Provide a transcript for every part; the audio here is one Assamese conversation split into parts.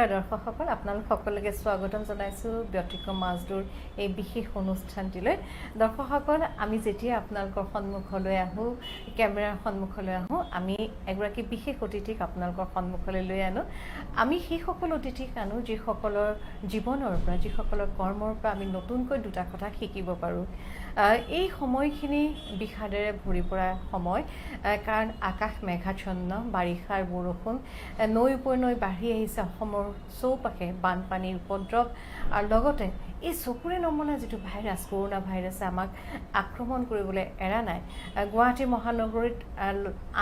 নমস্কাৰ দৰ্শকসকল, আপোনালোক সকলোকে স্বাগতম জনাইছোঁ ব্যতিক্ৰম মাজদুৰ এই বিশেষ অনুষ্ঠানটিলৈ। দৰ্শকসকল, আমি যেতিয়া আপোনালোকৰ সন্মুখলৈ আহোঁ, কেমেৰাৰ সন্মুখলৈ আহোঁ, আমি এগৰাকী বিশেষ অতিথিক আপোনালোকৰ সন্মুখলৈ লৈ আনো। আমি সেইসকল অতিথিক আনো যিসকলৰ জীৱনৰ পৰা, যিসকলৰ কৰ্মৰ পৰা আমি নতুনকৈ দুটা কথা শিকিব পাৰোঁ। এই সময়খিনি বিষাদেৰে ভৰি পৰা সময়, কাৰণ আকাশ মেঘাচ্ছন্ন, বাৰিষাৰ বৰষুণ, নৈ উপনৈ বাঢ়ি আহিছে অসমৰ চৌপাশে, বানপানীৰ উপদ্ৰৱ, আৰু লগতে এই চকুৰে নমনা যিটো ভাইৰাছ, কৰোণা ভাইৰাছে আমাক আক্ৰমণ কৰিবলৈ এৰা নাই। গুৱাহাটী মহানগৰীত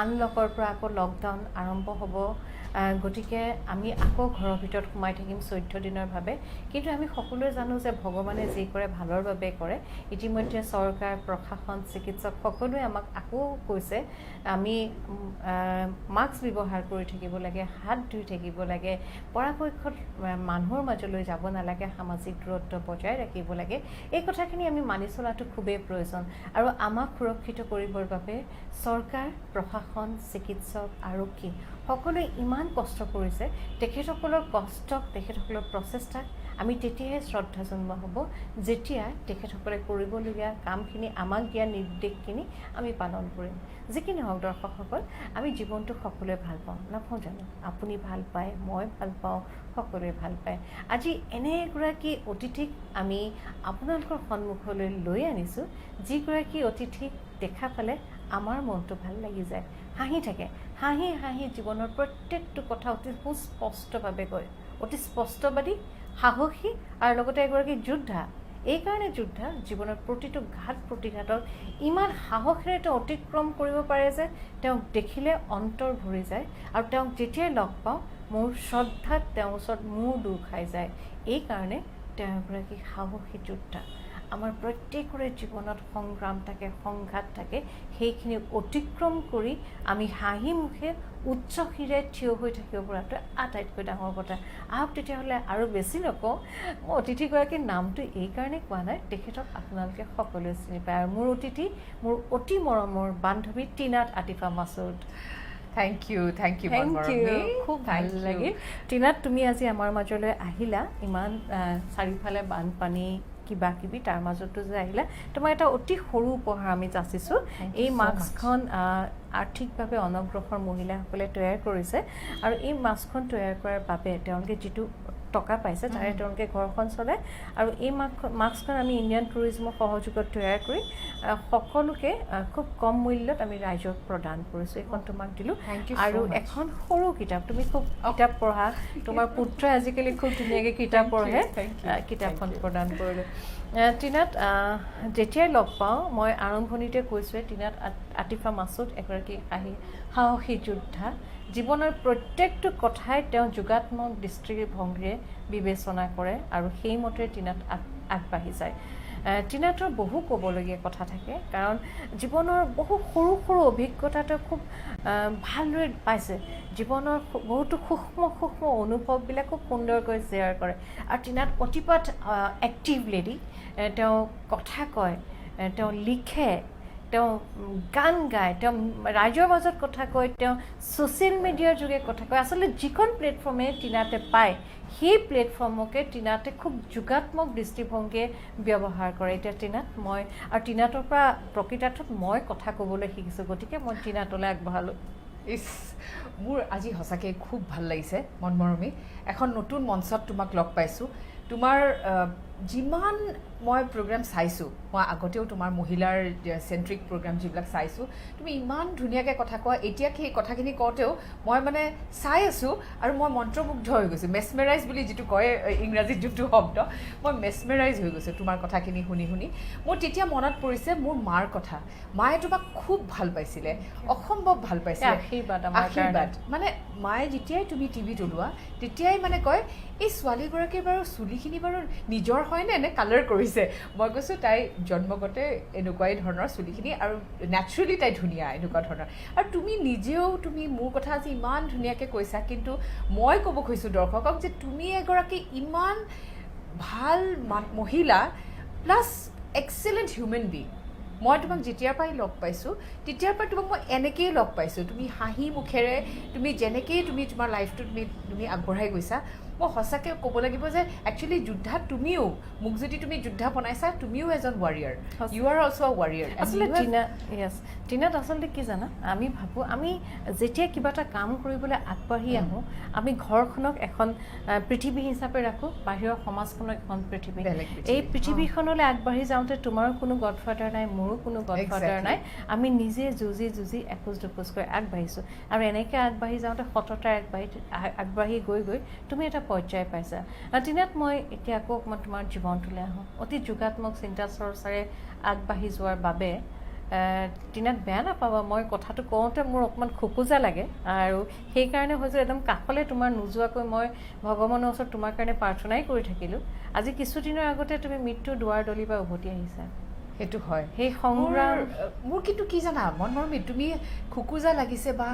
আনলকৰ পৰা আকৌ লকডাউন আৰম্ভ হ'ব। গতিকে আমি আকৌ ঘৰৰ ভিতৰত সোমাই থাকিম 14 দিনৰ বাবে। কিন্তু আমি সকলোৱে জানো যে ভগৱানে যি কৰে ভালৰ বাবে কৰে। ইতিমধ্যে চৰকাৰ, প্ৰশাসন, চিকিৎসক সকলোৱে আমাক আকৌ কৈছে আমি মাস্ক ব্যৱহাৰ কৰি থাকিব লাগে, হাত ধুই থাকিব লাগে, পৰাপক্ষত মানুহৰ মাজলৈ যাব নালাগে, সামাজিক দূৰত্ব বজাই ৰাখিব লাগে। এই কথাখিনি আমি মানি চলাটো খুবেই প্ৰয়োজন। আৰু আমাক সুৰক্ষিত কৰিবৰ বাবে চৰকাৰ, প্ৰশাসন, চিকিৎসক, আৰক্ষী সকলোৱে ইমান কষ্ট কৰিছে। তেখেতসকলৰ কষ্টক, তেখেতসকলৰ প্ৰচেষ্টাক আমি তেতিয়াহে শ্ৰদ্ধা জনোৱা হ'ব যেতিয়া তেখেতসকলে কৰিবলগীয়া কামখিনি, আমাক দিয়া নিৰ্দেশখিনি আমি পালন কৰিম। যিকি নহওক দৰ্শকসকল, আমি জীৱনটো সকলোৱে ভাল পাওঁ, নাপাওঁ জানো? আপুনি ভাল পায়, মই ভাল পাওঁ, সকলোৱে ভাল পায়। আজি এনে এগৰাকী অতিথিক আমি আপোনালোকৰ সন্মুখলৈ লৈ আনিছোঁ, যিগৰাকী অতিথিক দেখা পালে আমাৰ মনটো ভাল লাগি যায়। হাঁহি থাকে, হাঁহি হাঁহি জীৱনৰ প্ৰত্যেকটো কথা অতি সুস্পষ্টভাৱে কয়, অতি স্পষ্টবাদী, সাহসী, আৰু লগতে এগৰাকী যোদ্ধা। এইকাৰণে যোদ্ধা, জীৱনৰ প্ৰতিটো ঘাত প্ৰতিঘাতক ইমান সাহসেৰে তেওঁ অতিক্ৰম কৰিব পাৰে যে তেওঁক দেখিলে অন্তৰ ভৰি যায়। আৰু তেওঁক যেতিয়াই লগ পাওঁ মোৰ শ্ৰদ্ধাত তেওঁৰ ওচৰত মূৰ দূৰ খাই যায়। এইকাৰণে তেওঁ এগৰাকী সাহসী যোদ্ধা। আমাৰ প্ৰত্যেকৰে জীৱনত সংগ্ৰাম থাকে, সংঘাত থাকে। সেইখিনি অতিক্ৰম কৰি আমি হাঁহি মুখে উচ্চশিৰে থিয় হৈ থাকিব পৰাটো আটাইতকৈ ডাঙৰ কথা। আহক তেতিয়াহ'লে আৰু বেছি নকওঁ, মই অতিথিগৰাকীৰ নামটো এইকাৰণে কোৱা নাই, তেখেতক আপোনালোকে সকলোৱে চিনি পায়। আৰু মোৰ অতিথি, মোৰ অতি মৰমৰ বান্ধৱী টিনাত আতিফা মাছুদ। থেংক ইউ খুব ভাল লাগিল। টিনাত, তুমি আজি আমাৰ মাজলৈ আহিলা, ইমান চাৰিওফালে বানপানী কিবা কিবি, তাৰ মাজতো যে আহিলা, তোমাৰ এটা অতি সৰু উপহাৰ আমি যাচিছোঁ। এই মাস্কখন আৰ্থিকভাৱে অনগ্ৰসৰ মহিলাসকলে তৈয়াৰ কৰিছে, আৰু এই মাস্কখন তৈয়াৰ কৰাৰ বাবে তেওঁলোকে যিটো টকা পাইছে তাৰে তেওঁলোকে ঘৰখন চলে। আৰু এই মাস্কখন আমি ইণ্ডিয়ান টুৰিজমৰ সহযোগত তৈয়াৰ কৰি সকলোকে খুব কম মূল্যত আমি ৰাইজক প্ৰদান কৰিছোঁ। এইখন তোমাক দিলোঁ। আৰু এখন সৰু কিতাপ, তুমি খুব কিতাপ পঢ়া, তোমাৰ পুত্ৰই আজিকালি খুব ধুনীয়াকৈ কিতাপ পঢ়ে, কিতাপখন প্ৰদান কৰিলোঁ। টিনাত, যেতিয়াই লগ পাওঁ মই আৰম্ভণিতে কৈছোঁৱে, টিনাত আতিফা মাছুদ এগৰাকী সাহসী যোদ্ধা। জীৱনৰ প্ৰত্যেকটো কথাই তেওঁ যোগাত্মক দৃষ্টিভংগীৰে বিবেচনা কৰে, আৰু সেইমতে টিনাত আগবাঢ়ি যায়। টিনাতৰ বহু ক'বলগীয়া কথা থাকে, কাৰণ জীৱনৰ বহু সৰু সৰু অভিজ্ঞতা তেওঁ খুব ভালদৰে পাইছে। জীৱনৰ বহুতো সূক্ষ্ম সূক্ষ্ম অনুভৱবিলাক খুব সুন্দৰকৈ শ্বেয়াৰ কৰে। আৰু টিনাত অতিপাত এক্টিভ লেডি। তেওঁ কথা কয়, তেওঁ লিখে, তেওঁ গান গায়, তেওঁ ৰাইজৰ মাজত কথা কয়, তেওঁ ছ'চিয়েল মিডিয়াৰ যোগে কথা কয়। আচলতে যিখন প্লেটফৰ্মে টিনাতে পায়, সেই প্লেটফৰ্মকে টিনাতে খুব যোগাত্মক দৃষ্টিভংগীয়ে ব্যৱহাৰ কৰে। এতিয়া টিনাত, মই আৰু টিনাতৰ পৰা প্ৰকৃতাৰ্থত মই কথা ক'বলৈ শিকিছোঁ, গতিকে মই টিনাতলৈ আগবঢ়ালোঁ। মোৰ আজি সঁচাকৈ খুব ভাল লাগিছে মন মৰমী। এখন নতুন মঞ্চত তোমাক লগ পাইছোঁ। তোমাৰ যিমান মই প্ৰগ্ৰাম চাইছোঁ, মই আগতেও তোমাৰ মহিলাৰ চেণ্ট্ৰিক প্ৰগ্ৰাম যিবিলাক চাইছোঁ, তুমি ইমান ধুনীয়াকৈ কথা কোৱা। এতিয়া সেই কথাখিনি কওঁতেও মই মানে চাই আছোঁ, আৰু মই মন্ত্ৰমুগ্ধ হৈ গৈছোঁ। মেছমেৰাইজ বুলি যিটো কয় ইংৰাজীত যোনটো শব্দ, মই মেছমেৰাইজ হৈ গৈছোঁ তোমাৰ কথাখিনি শুনি শুনি। মোৰ তেতিয়া মনত পৰিছে মোৰ মাৰ কথা। মায়ে তোমাক খুব ভাল পাইছিলে, অসম্ভৱ ভাল পাইছিলে। আশীৰ্বাদ মানে মায়ে যেতিয়াই তুমি টিভিত ওলোৱা তেতিয়াই মানে কয়, এই ছোৱালীগৰাকীৰ বাৰু চুলিখিনি বাৰু নিজৰ হয়নে নে কালাৰ কৰিছে? মই কৈছোঁ তাই জন্মগতে এনেকুৱাই ধৰণৰ চুলিখিনি, আৰু নেচাৰেলি তাই ধুনীয়া এনেকুৱা ধৰণৰ। আৰু তুমি নিজেও তুমি মোৰ কথা আজি ইমান ধুনীয়াকৈ কৈছা, কিন্তু মই ক'ব খুজিছোঁ দৰ্শকক যে তুমি এগৰাকী ইমান ভাল মহিলা প্লাছ এক্সেলেণ্ট হিউমেন বিং। মই তোমাক যেতিয়াৰ পৰাই লগ পাইছোঁ তেতিয়াৰ পৰা তোমাক মই এনেকৈয়ে লগ পাইছোঁ। তুমি হাঁহি মুখেৰে, তুমি যেনেকৈয়ে তুমি তোমাৰ লাইফটো তুমি আগবঢ়াই গৈছা, মই সঁচাকৈ ক'ব লাগিব যে একচুৱেলি যোদ্ধা তুমিও মোক যদি তুমি যোদ্ধা বনাইছা তুমিও এজন ৱাৰিয়াৰ ইউ আৰ অলছ' আ ৱাৰিয়াৰ আচলতে টিনাত আচলতে কি জানা আমি ভাবোঁ আমি যেতিয়া কিবা এটা কাম কৰিবলৈ আগবাঢ়ি আহোঁ আমি ঘৰখনক এখন পৃথিৱী হিচাপে ৰাখোঁ বাহিৰৰ সমাজখনক এখন পৃথিৱী এই পৃথিৱীখনলৈ আগবাঢ়ি যাওঁতে তোমাৰো কোনো গডফাদাৰ নাই মোৰো কোনো গডফাদাৰ নাই আমি নিজে যুঁজি এখোজ দুখোজকৈ আগবাঢ়িছোঁ আৰু এনেকৈ আগবাঢ়ি যাওঁতে সততাই আগবাঢ়ি গৈ তুমি এটা পৰ্যায় পাইছা টিনাত মই এতিয়া আকৌ অকণমান তোমাৰ জীৱনটোলৈ আহোঁ অতি যোগাত্মক চিন্তা চৰ্চাৰে আগবাঢ়ি যোৱাৰ বাবে টিনাত বেয়া নাপাবা মই কথাটো কওঁতে মোৰ অকণমান খোকোজা লাগে আৰু সেইকাৰণে হয়তো একদম কাষলৈ তোমাৰ নোযোৱাকৈ মই ভগৱানৰ ওচৰত তোমাৰ কাৰণে প্ৰাৰ্থনাই কৰি থাকিলোঁ আজি কিছুদিনৰ আগতে তুমি মৃত্যুৰ দুৱাৰ দলিৰ পৰা উভতি আহিছা সেইটো হয় সেই সংগ্ৰাম মোৰ কিন্তু কি জানা মনমৰমী তুমি খোকোজা লাগিছে বা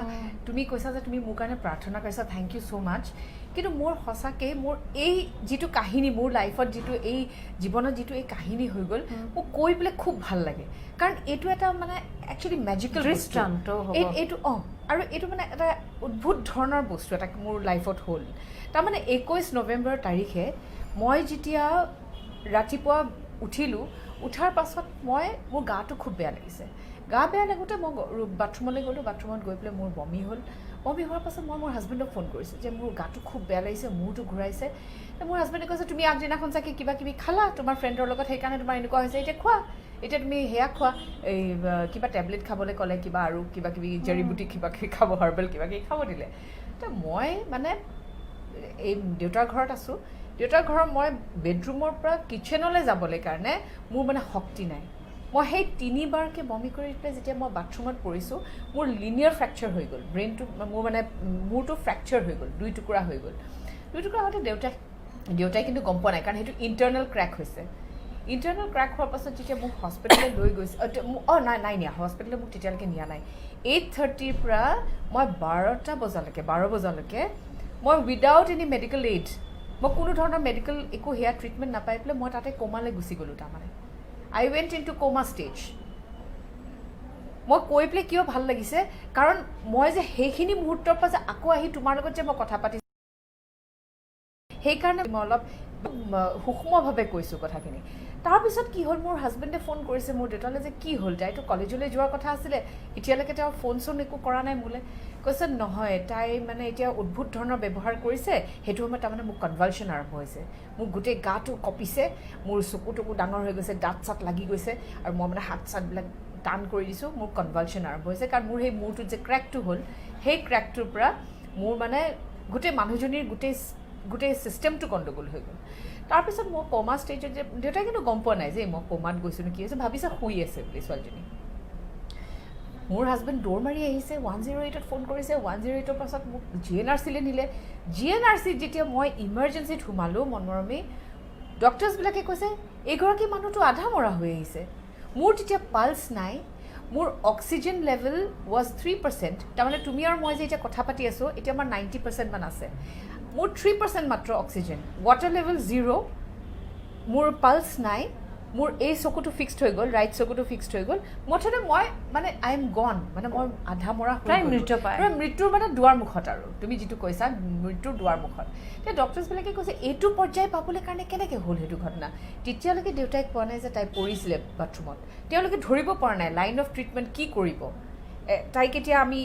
তুমি কৈছা যে তুমি মোৰ কাৰণে প্ৰাৰ্থনা কৰিছা থেংক ইউ ছ' মাছ কিন্তু মোৰ সঁচাকৈ মোৰ এই যিটো কাহিনী মোৰ লাইফত যিটো এই জীৱনত যিটো এই কাহিনী হৈ গ'ল মোক কৈ পেলাই খুব ভাল লাগে কাৰণ এইটো এটা মানে একচুৱেলি মেজিকেল দৃষ্টান্ত এইটো আৰু এইটো মানে এটা অদ্ভুত ধৰণৰ বস্তু এটা মোৰ লাইফত হ'ল তাৰমানে 21 নৱেম্বৰ তাৰিখে মই যেতিয়া ৰাতিপুৱা উঠিলোঁ উঠাৰ পাছত মোৰ গাটো খুব বেয়া লাগিছে গা বেয়া লাগোঁতে মই বাথৰুমলৈ গ'লোঁ বাথৰুমত গৈ পেলাই মোৰ বমি হ'ল বমি হোৱাৰ পাছত মই মোৰ হাজবেণ্ডক ফোন কৰিছোঁ যে মোৰ গাটো খুব বেয়া লাগিছে মূৰটো ঘূৰাইছে মোৰ হাজবেণ্ডে কৈছে তুমি আগদিনাখন চাগে কিবা কিবি খালা তোমাৰ ফ্ৰেণ্ডৰ লগত সেইকাৰণে তোমাৰ এনেকুৱা হৈছে এতিয়া খোৱা এতিয়া তুমি সেয়া খোৱা এই কিবা টেবলেট খাবলৈ ক'লে কিবা আৰু কিবা কিবি জড়িবুটি কিবা কিবি খাব হাৰ্বেল কিবা কিবি খাব দিলে তো মই মানে এই দেউতাৰ ঘৰত আছোঁ দেউতাৰ ঘৰৰ মই বেডৰুমৰ পৰা কিটচেনলৈ যাবলৈ কাৰণে মোৰ মানে শক্তি নাই মই সেই 3বাৰকৈ বমি কৰি পেলাই যেতিয়া মই বাথৰুমত পৰিছোঁ মোৰ লিনিয়াৰ ফ্ৰেকচাৰ হৈ গ'ল ব্ৰেইনটো মোৰ মানে মূৰটো ফ্ৰেকচাৰ হৈ গ'ল 2 টুকুৰা হৈ গ'ল 2 টুকুৰা হওঁতে দেউতাই কিন্তু গম পোৱা নাই কাৰণ সেইটো ইণ্টাৰনেল ক্ৰেক হৈছে ইণ্টাৰনেল ক্ৰেক হোৱাৰ পাছত যেতিয়া মোক হস্পিটেললৈ লৈ গৈছে নাই নিয়া হস্পিটেললৈ মোক তেতিয়ালৈকে নিয়া নাই 8:30ৰ পৰা মই 12 বজালৈকে মই উইদাউট এনি মেডিকেল এইড মই কোনো ধৰণৰ মেডিকেল একো হেয়া ট্ৰিটমেণ্ট নাপাই পেলাই মই তাতে কোমালৈ গুচি গ'লোঁ তাৰমানে I went into coma stage মই কৈ পেলাই কিয় ভাল লাগিছে কাৰণ মই যে সেইখিনি মুহূৰ্তৰ পৰা যে আকৌ আহি তোমাৰ লগত যে মই কথা পাতিছোঁ সেইকাৰণে মই অলপ সূক্ষ্মভাৱে কৈছোঁ কথাখিনি তাৰপিছত কি হ'ল মোৰ হাজবেণ্ডে ফোন কৰিছে মোৰ দেউতালৈ যে কি হ'ল তাইতো কলেজলৈ যোৱাৰ কথা আছিলে এতিয়ালৈকে তেওঁ ফোন চোন একো কৰা নাই মোলৈ কৈছে নহয় তাই মানে এতিয়া অদ্ভুত ধৰণৰ ব্যৱহাৰ কৰিছে সেইটো সময়ত তাৰমানে মোক কনভালশ্যন আৰম্ভ হৈছে মোক গোটেই গাটো কঁপিছে মোৰ চকুটকু ডাঙৰ হৈ গৈছে দাঁত চাত লাগি গৈছে আৰু মই মানে হাত চাতবিলাক টান কৰি দিছোঁ মোৰ কনভালশ্যন আৰম্ভ হৈছে কাৰণ মোৰ সেই মূৰটোত যে ক্ৰেকটো হ'ল সেই ক্ৰেকটোৰ পৰা মোৰ মানে গোটেই মানুহজনীৰ গোটেই ছিষ্টেমটো গণ্ডগোল হৈ গ'ল তাৰপিছত মই কোমা ষ্টেজত যে দেউতাই কিন্তু গম পোৱা নাই যে মই কোমাত গৈছিলোঁ কি হৈছে ভাবিছে শুই আছে বুলি ছোৱালীজনী মোৰ হাজবেণ্ড দৌৰ মাৰি আহিছে 108ত ফোন কৰিছে 108ৰ পাছত মোক GNRCলৈ নিলে GNRCত যেতিয়া মই ইমাৰ্জেঞ্চিত সোমালোঁ মনমৰমী ডক্টৰ্ছবিলাকে কৈছে এইগৰাকী মানুহটো আধা মৰা হৈ আহিছে মোৰ তেতিয়া পালছ নাই মোৰ অক্সিজেন লেভেল ৱাজ 3% তাৰমানে তুমি আৰু মই যে এতিয়া কথা পাতি আছোঁ এতিয়া আমাৰ 90% মান আছে মোৰ 3% মাত্ৰ অক্সিজেন ৱাটাৰ লেভেল 0 মোৰ পালছ নাই মোৰ এই চকুটো ফিক্সড হৈ গ'ল ৰাইট চকুটো ফিক্সড হৈ গ'ল মুঠতে মই মানে আই এম গন মানে মই আধা মৰা মৃত্যুৰ মানে দুৱাৰ মুখত আৰু তুমি যিটো কৈছা মৃত্যুৰ দুৱাৰ মুখত এতিয়া ডক্টৰ্ছবিলাকে কৈছে এইটো পৰ্যায় পাবলৈ কাৰণে কেনেকৈ হ'ল সেইটো ঘটনা তেতিয়ালৈকে দেউতাই কোৱা নাই যে তাই পৰিছিলে বাথৰুমত তেওঁলোকে ধৰিব পৰা নাই লাইন অফ ট্ৰিটমেণ্ট কি কৰিব তাইক এতিয়া আমি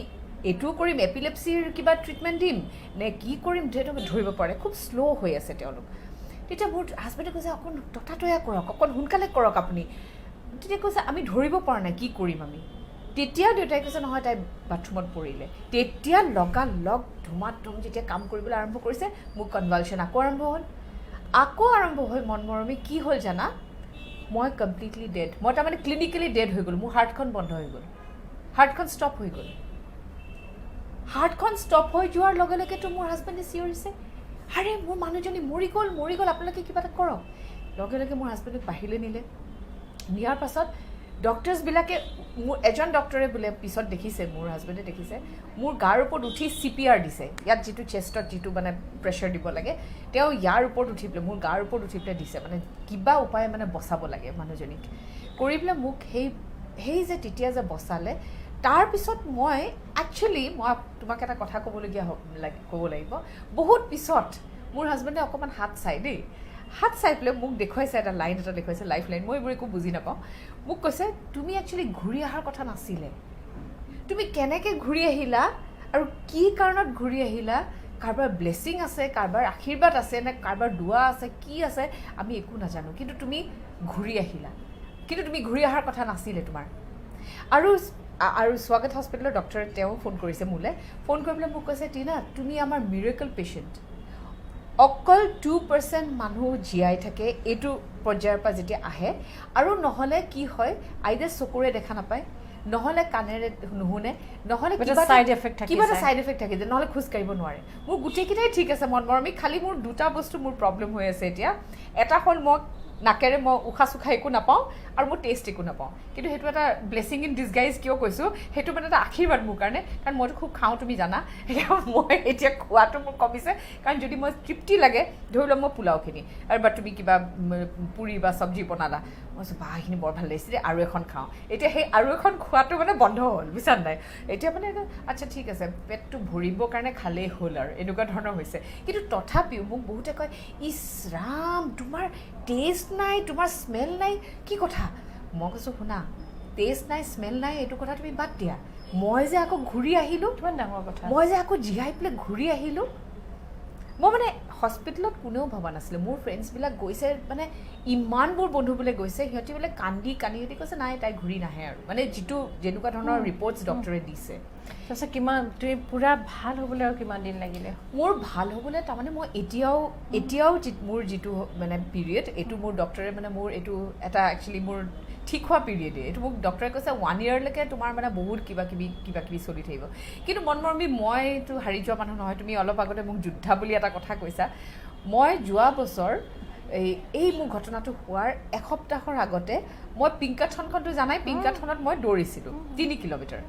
এইটোও কৰিম এপিলেপচিৰ কিবা ট্ৰিটমেণ্ট দিম নে কি কৰিম সেইটো ধৰিব পৰা নাই খুব শ্ল' হৈ আছে তেওঁলোক তেতিয়া মোৰ হাজবেণ্ডে কৈছে অকণ ততাতৈয়া কৰক অকণ সোনকালে কৰক আপুনি তেতিয়া কৈছে আমি ধৰিব পৰা নাই কি কৰিম আমি তেতিয়া দেউতাই কৈছে নহয় তাই বাথৰুমত পৰিলে তেতিয়া লগালগ ধুমাধুম যেতিয়া কাম কৰিবলৈ আৰম্ভ কৰিছে মোৰ কনভালশ্যন আকৌ আৰম্ভ হ'ল মনমৰমী কি হ'ল জানা মই কমপ্লিটলি ডেড মই তাৰমানে ক্লিনিকেলি ডেড হৈ গ'লোঁ মোৰ হাৰ্টখন বন্ধ হৈ গ'ল হাৰ্টখন ষ্টপ হৈ গ'ল হাৰ্টখন ষ্টপ হৈ যোৱাৰ লগে লগেতো মোৰ হাজবেণ্ডে চিঞৰিছে আৰে মোৰ মানুহজনী মৰি গ'ল আপোনালোকে কিবা এটা কৰক লগে লগে মোৰ হাজবেণ্ডক বাহিৰলৈ নিলে নিয়াৰ পাছত ডক্টৰ্ছবিলাকে মোৰ এজন ডক্টৰে বোলে পিছত দেখিছে মোৰ হাজবেণ্ডে দেখিছে মোৰ গাৰ ওপৰত উঠি CPR দিছে ইয়াত যিটো চেষ্টত যিটো মানে প্ৰেছাৰ দিব লাগে তেওঁ ইয়াৰ ওপৰত উঠি পেলাই মোৰ গাৰ ওপৰত উঠি পেলাই দিছে মানে কিবা উপায় মানে বচাব লাগে মানুহজনীক কৰি পেলাই মোক সেই যে তেতিয়া যে বচালে তাৰপিছত মই একচুৱেলি মই তোমাক এটা কথা ক'ব লাগিব বহুত পিছত মোৰ হাজবেণ্ডে অকণমান হাত চাই দেই হাত চাই পেলাই মোক দেখুৱাইছে এটা লাইন এটা দেখুৱাইছে লাইফ লাইন মই এইবোৰ একো বুজি নাপাওঁ মোক কৈছে তুমি একচুৱেলি ঘূৰি অহাৰ কথা নাছিলে তুমি কেনেকৈ ঘূৰি আহিলা আৰু কি কাৰণত ঘূৰি আহিলা কাৰোবাৰ ব্লেছিং আছে কাৰোবাৰ আশীৰ্বাদ আছে নে কাৰোবাৰ দুৱা আছে কি আছে আমি একো নাজানো কিন্তু তুমি ঘূৰি আহিলা কিন্তু তুমি ঘূৰি অহাৰ কথা নাছিলে তোমাৰ আৰু স্বাগত হস্পিটেলৰ ডক্টৰে তেওঁ ফোন কৰিছে মোলৈ ফোন কৰি পেলাই মোক কৈছে টিনা তুমি আমাৰ মিৰেকল পেচেণ্ট অকল 2% মানুহ জীয়াই থাকে এইটো পৰ্যায়ৰ পৰা যেতিয়া আহে আৰু নহ'লে কি হয় আইদাৰ চকুৰে দেখা নাপায় নহ'লে কাণেৰে নুশুনে নহ'লে কিবা এটা ছাইড এফেক্ট থাকে যে নহ'লে খোজ কাঢ়িব নোৱাৰে মোৰ গোটেইকেইটাই ঠিক আছে মনমৰমী খালি মোৰ দুটা বস্তু মোৰ প্ৰব্লেম হৈ আছে এতিয়া এটা হ'ল মই নাকেৰে মই উশাহ চুশাহ একো নাপাওঁ আৰু মোৰ টেষ্ট একো নাপাওঁ কিন্তু সেইটো এটা ব্লেছিং ইন ডিছগাইজ কিয় কৈছোঁ সেইটো মানে এটা আশীৰ্বাদ মোৰ কাৰণে কাৰণ মইতো খুব খাওঁ তুমি জানা মই এতিয়া খোৱাটো মোৰ কমিছে কাৰণ যদি মই তৃপ্তি লাগে ধৰি লওক মই পোলাওখিনি আৰু বা তুমি কিবা পুৰি বা চব্জি বনালা মই কৈছোঁ বাহ এইখিনি বৰ ভাল লাগিছিলে আৰু এখন খাওঁ এতিয়া সেই আৰু এখন খোৱাটো মানে বন্ধ হ'ল বুজিছা নাই এতিয়া মানে আচ্ছা ঠিক আছে পেটটো ভৰিবৰ কাৰণে খালেই হ'ল আৰু এনেকুৱা ধৰণৰ হৈছে কিন্তু তথাপিও মোক বহুতে কয় ইছ ৰাম তোমাৰ টেষ্ট নাই তোমাৰ স্মেল নাই কি কথা মই কৈছোঁ শুনা টেষ্ট নাই স্মেল নাই এইটো কথা তুমি বাদ দিয়া মই যে আকৌ ঘূৰি আহিলোঁ কিমান ডাঙৰ কথা মই যে আকৌ জীয়াই পেলাই ঘূৰি আহিলোঁ মই মানে হস্পিটেলত কোনেও ভবা নাছিলে মোৰ ফ্ৰেণ্ডছবিলাক গৈছে মানে ইমানবোৰ বন্ধুবোলে গৈছে সিহঁতি বোলে কান্দি সিহঁতি কৈছে নাই তাই ঘূৰি নাহে আৰু মানে যিটো যেনেকুৱা ধৰণৰ ৰিপৰ্টছ ডক্টৰে দিছে তাৰপিছত কিমান তুমি পূৰা ভাল হ'বলৈ আৰু কিমান দিন লাগিলে মোৰ ভাল হ'বলৈ তাৰমানে মই এতিয়াও মোৰ যিটো মানে পিৰিয়ড এইটো মোৰ ডক্টৰে মানে মোৰ এইটো এটা একচুৱেলি মোৰ ঠিক হোৱা পিৰিয়ডে এইটো মোক ডক্টৰে কৈছে 1 yearলৈকে তোমাৰ মানে বহুত কিবা কিবি চলি থাকিব কিন্তু মনমৰমী মইতো হাৰি যোৱা মানুহ নহয় তুমি অলপ আগতে মোক যোদ্ধা বুলি এটা কথা কৈছা মই যোৱা বছৰ এই মোৰ ঘটনাটো হোৱাৰ এসপ্তাহৰ আগতে মই পিংকাথনখনটো জানাই পিংকাথনত মই দৌৰিছিলোঁ 3 কিলোমিটাৰ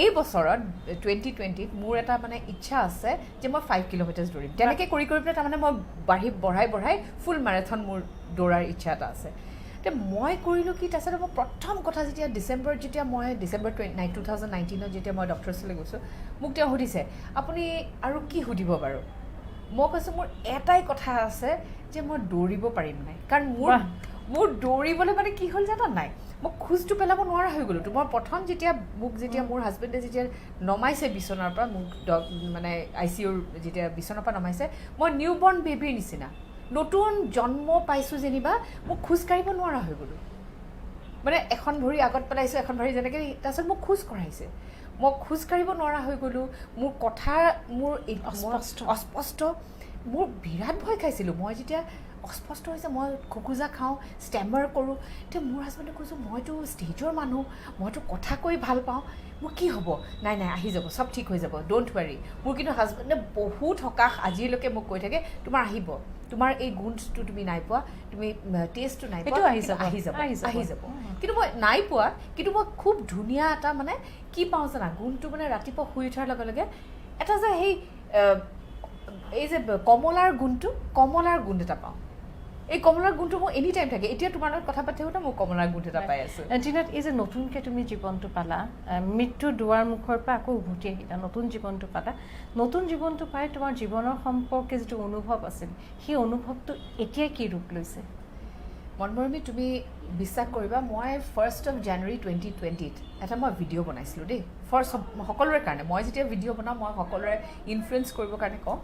এই বছৰত 2020 মোৰ এটা মানে ইচ্ছা আছে যে মই 5 কিলোমিটাৰ দৌৰিম তেনেকৈ কৰি পেলাই তাৰমানে মই বঢ়াই ফুল মেৰাথন মোৰ দৌৰাৰ ইচ্ছা এটা আছে এতিয়া মই কৰিলোঁ কি তাৰপিছত মই প্ৰথম কথা যেতিয়া ডিচেম্বৰ 2019 যেতিয়া মই ডক্টৰৰ ওচৰলৈ গৈছোঁ মোক তেওঁ সুধিছে আপুনি আৰু কি সুধিব বাৰু মই কৈছোঁ মোৰ এটাই কথা আছে যে মই দৌৰিব পাৰিম নাই কাৰণ মোৰ দৌৰিবলৈ মানে কি হ'ল জানা নাই মই খোজটো পেলাব নোৱাৰা হৈ গ'লোঁ মই প্ৰথম যেতিয়া মোৰ হাজবেণ্ডে যেতিয়া নমাইছে বিচনাৰ পৰা মোক মানে ICUৰ যেতিয়া বিচনাৰ পৰা নমাইছে মই নিউ বৰ্ণ বেবীৰ নিচিনা নতুন জন্ম পাইছোঁ যেনিবা মোক খোজ কাঢ়িব নোৱাৰা হৈ গ'লোঁ মানে এখন ভৰি আগত পেলাইছোঁ এখন ভৰি যেনেকৈ তাৰপিছত মোক খোজ কঢ়াইছে মই খোজ কাঢ়িব নোৱাৰা হৈ গ'লোঁ মোৰ কথা মোৰ অস্পষ্ট মোৰ বিৰাট ভয় খাইছিলোঁ মই যেতিয়া অস্পষ্ট হৈছে মই খোকোজা খাওঁ ষ্টেমাৰ কৰোঁ এতিয়া মোৰ হাজবেণ্ডে কৈছোঁ মইতো ষ্টেজৰ মানুহ মইতো কথা কৈ ভাল পাওঁ মোৰ কি হ'ব নাই আহি যাব চব ঠিক হৈ যাব ডোণ্ট ৱাৰি মোৰ কিন্তু হাজবেণ্ডে বহুত সকাহ আজিলৈকে মোক কৈ থাকে তোমাৰ আহিব তোমাৰ এই গুণটো তুমি নাই পোৱা তুমি টেষ্টটো নাই পোৱা আহি যাব কিন্তু মই নাই পোৱা কিন্তু মই খুব ধুনীয়া এটা মানে কি পাওঁ জানা গুণটো মানে ৰাতিপুৱা শুই উঠাৰ লগে লগে এটা যে এই যে কমলাৰ গুণ এটা পাওঁ এই কমলাৰ গুণটো মোৰ এনি টাইম থাকে এতিয়া তোমাৰ লগত কথা পাতি থাকোঁতে মই কমলাৰ গুণ এটা পাই আছোঁ টিনাত এই যে নতুনকৈ তুমি জীৱনটো পালা মৃত্যু দুৱাৰ মুখৰ পৰা আকৌ উভতি আহিলা নতুন জীৱনটো পালা নতুন জীৱনটো পাই তোমাৰ জীৱনৰ সম্পৰ্কে যিটো অনুভৱ আছিল সেই অনুভৱটো এতিয়া কি ৰূপ লৈছে মনমৰমী তুমি বিশ্বাস কৰিবা মই 1st of January 2020 এটা মই ভিডিঅ' বনাইছিলোঁ দেই সকলোৰে কাৰণে মই যেতিয়া ভিডিঅ' বনাওঁ মই সকলোৰে ইনফ্লুৱেঞ্চ কৰিবৰ কাৰণে কওঁ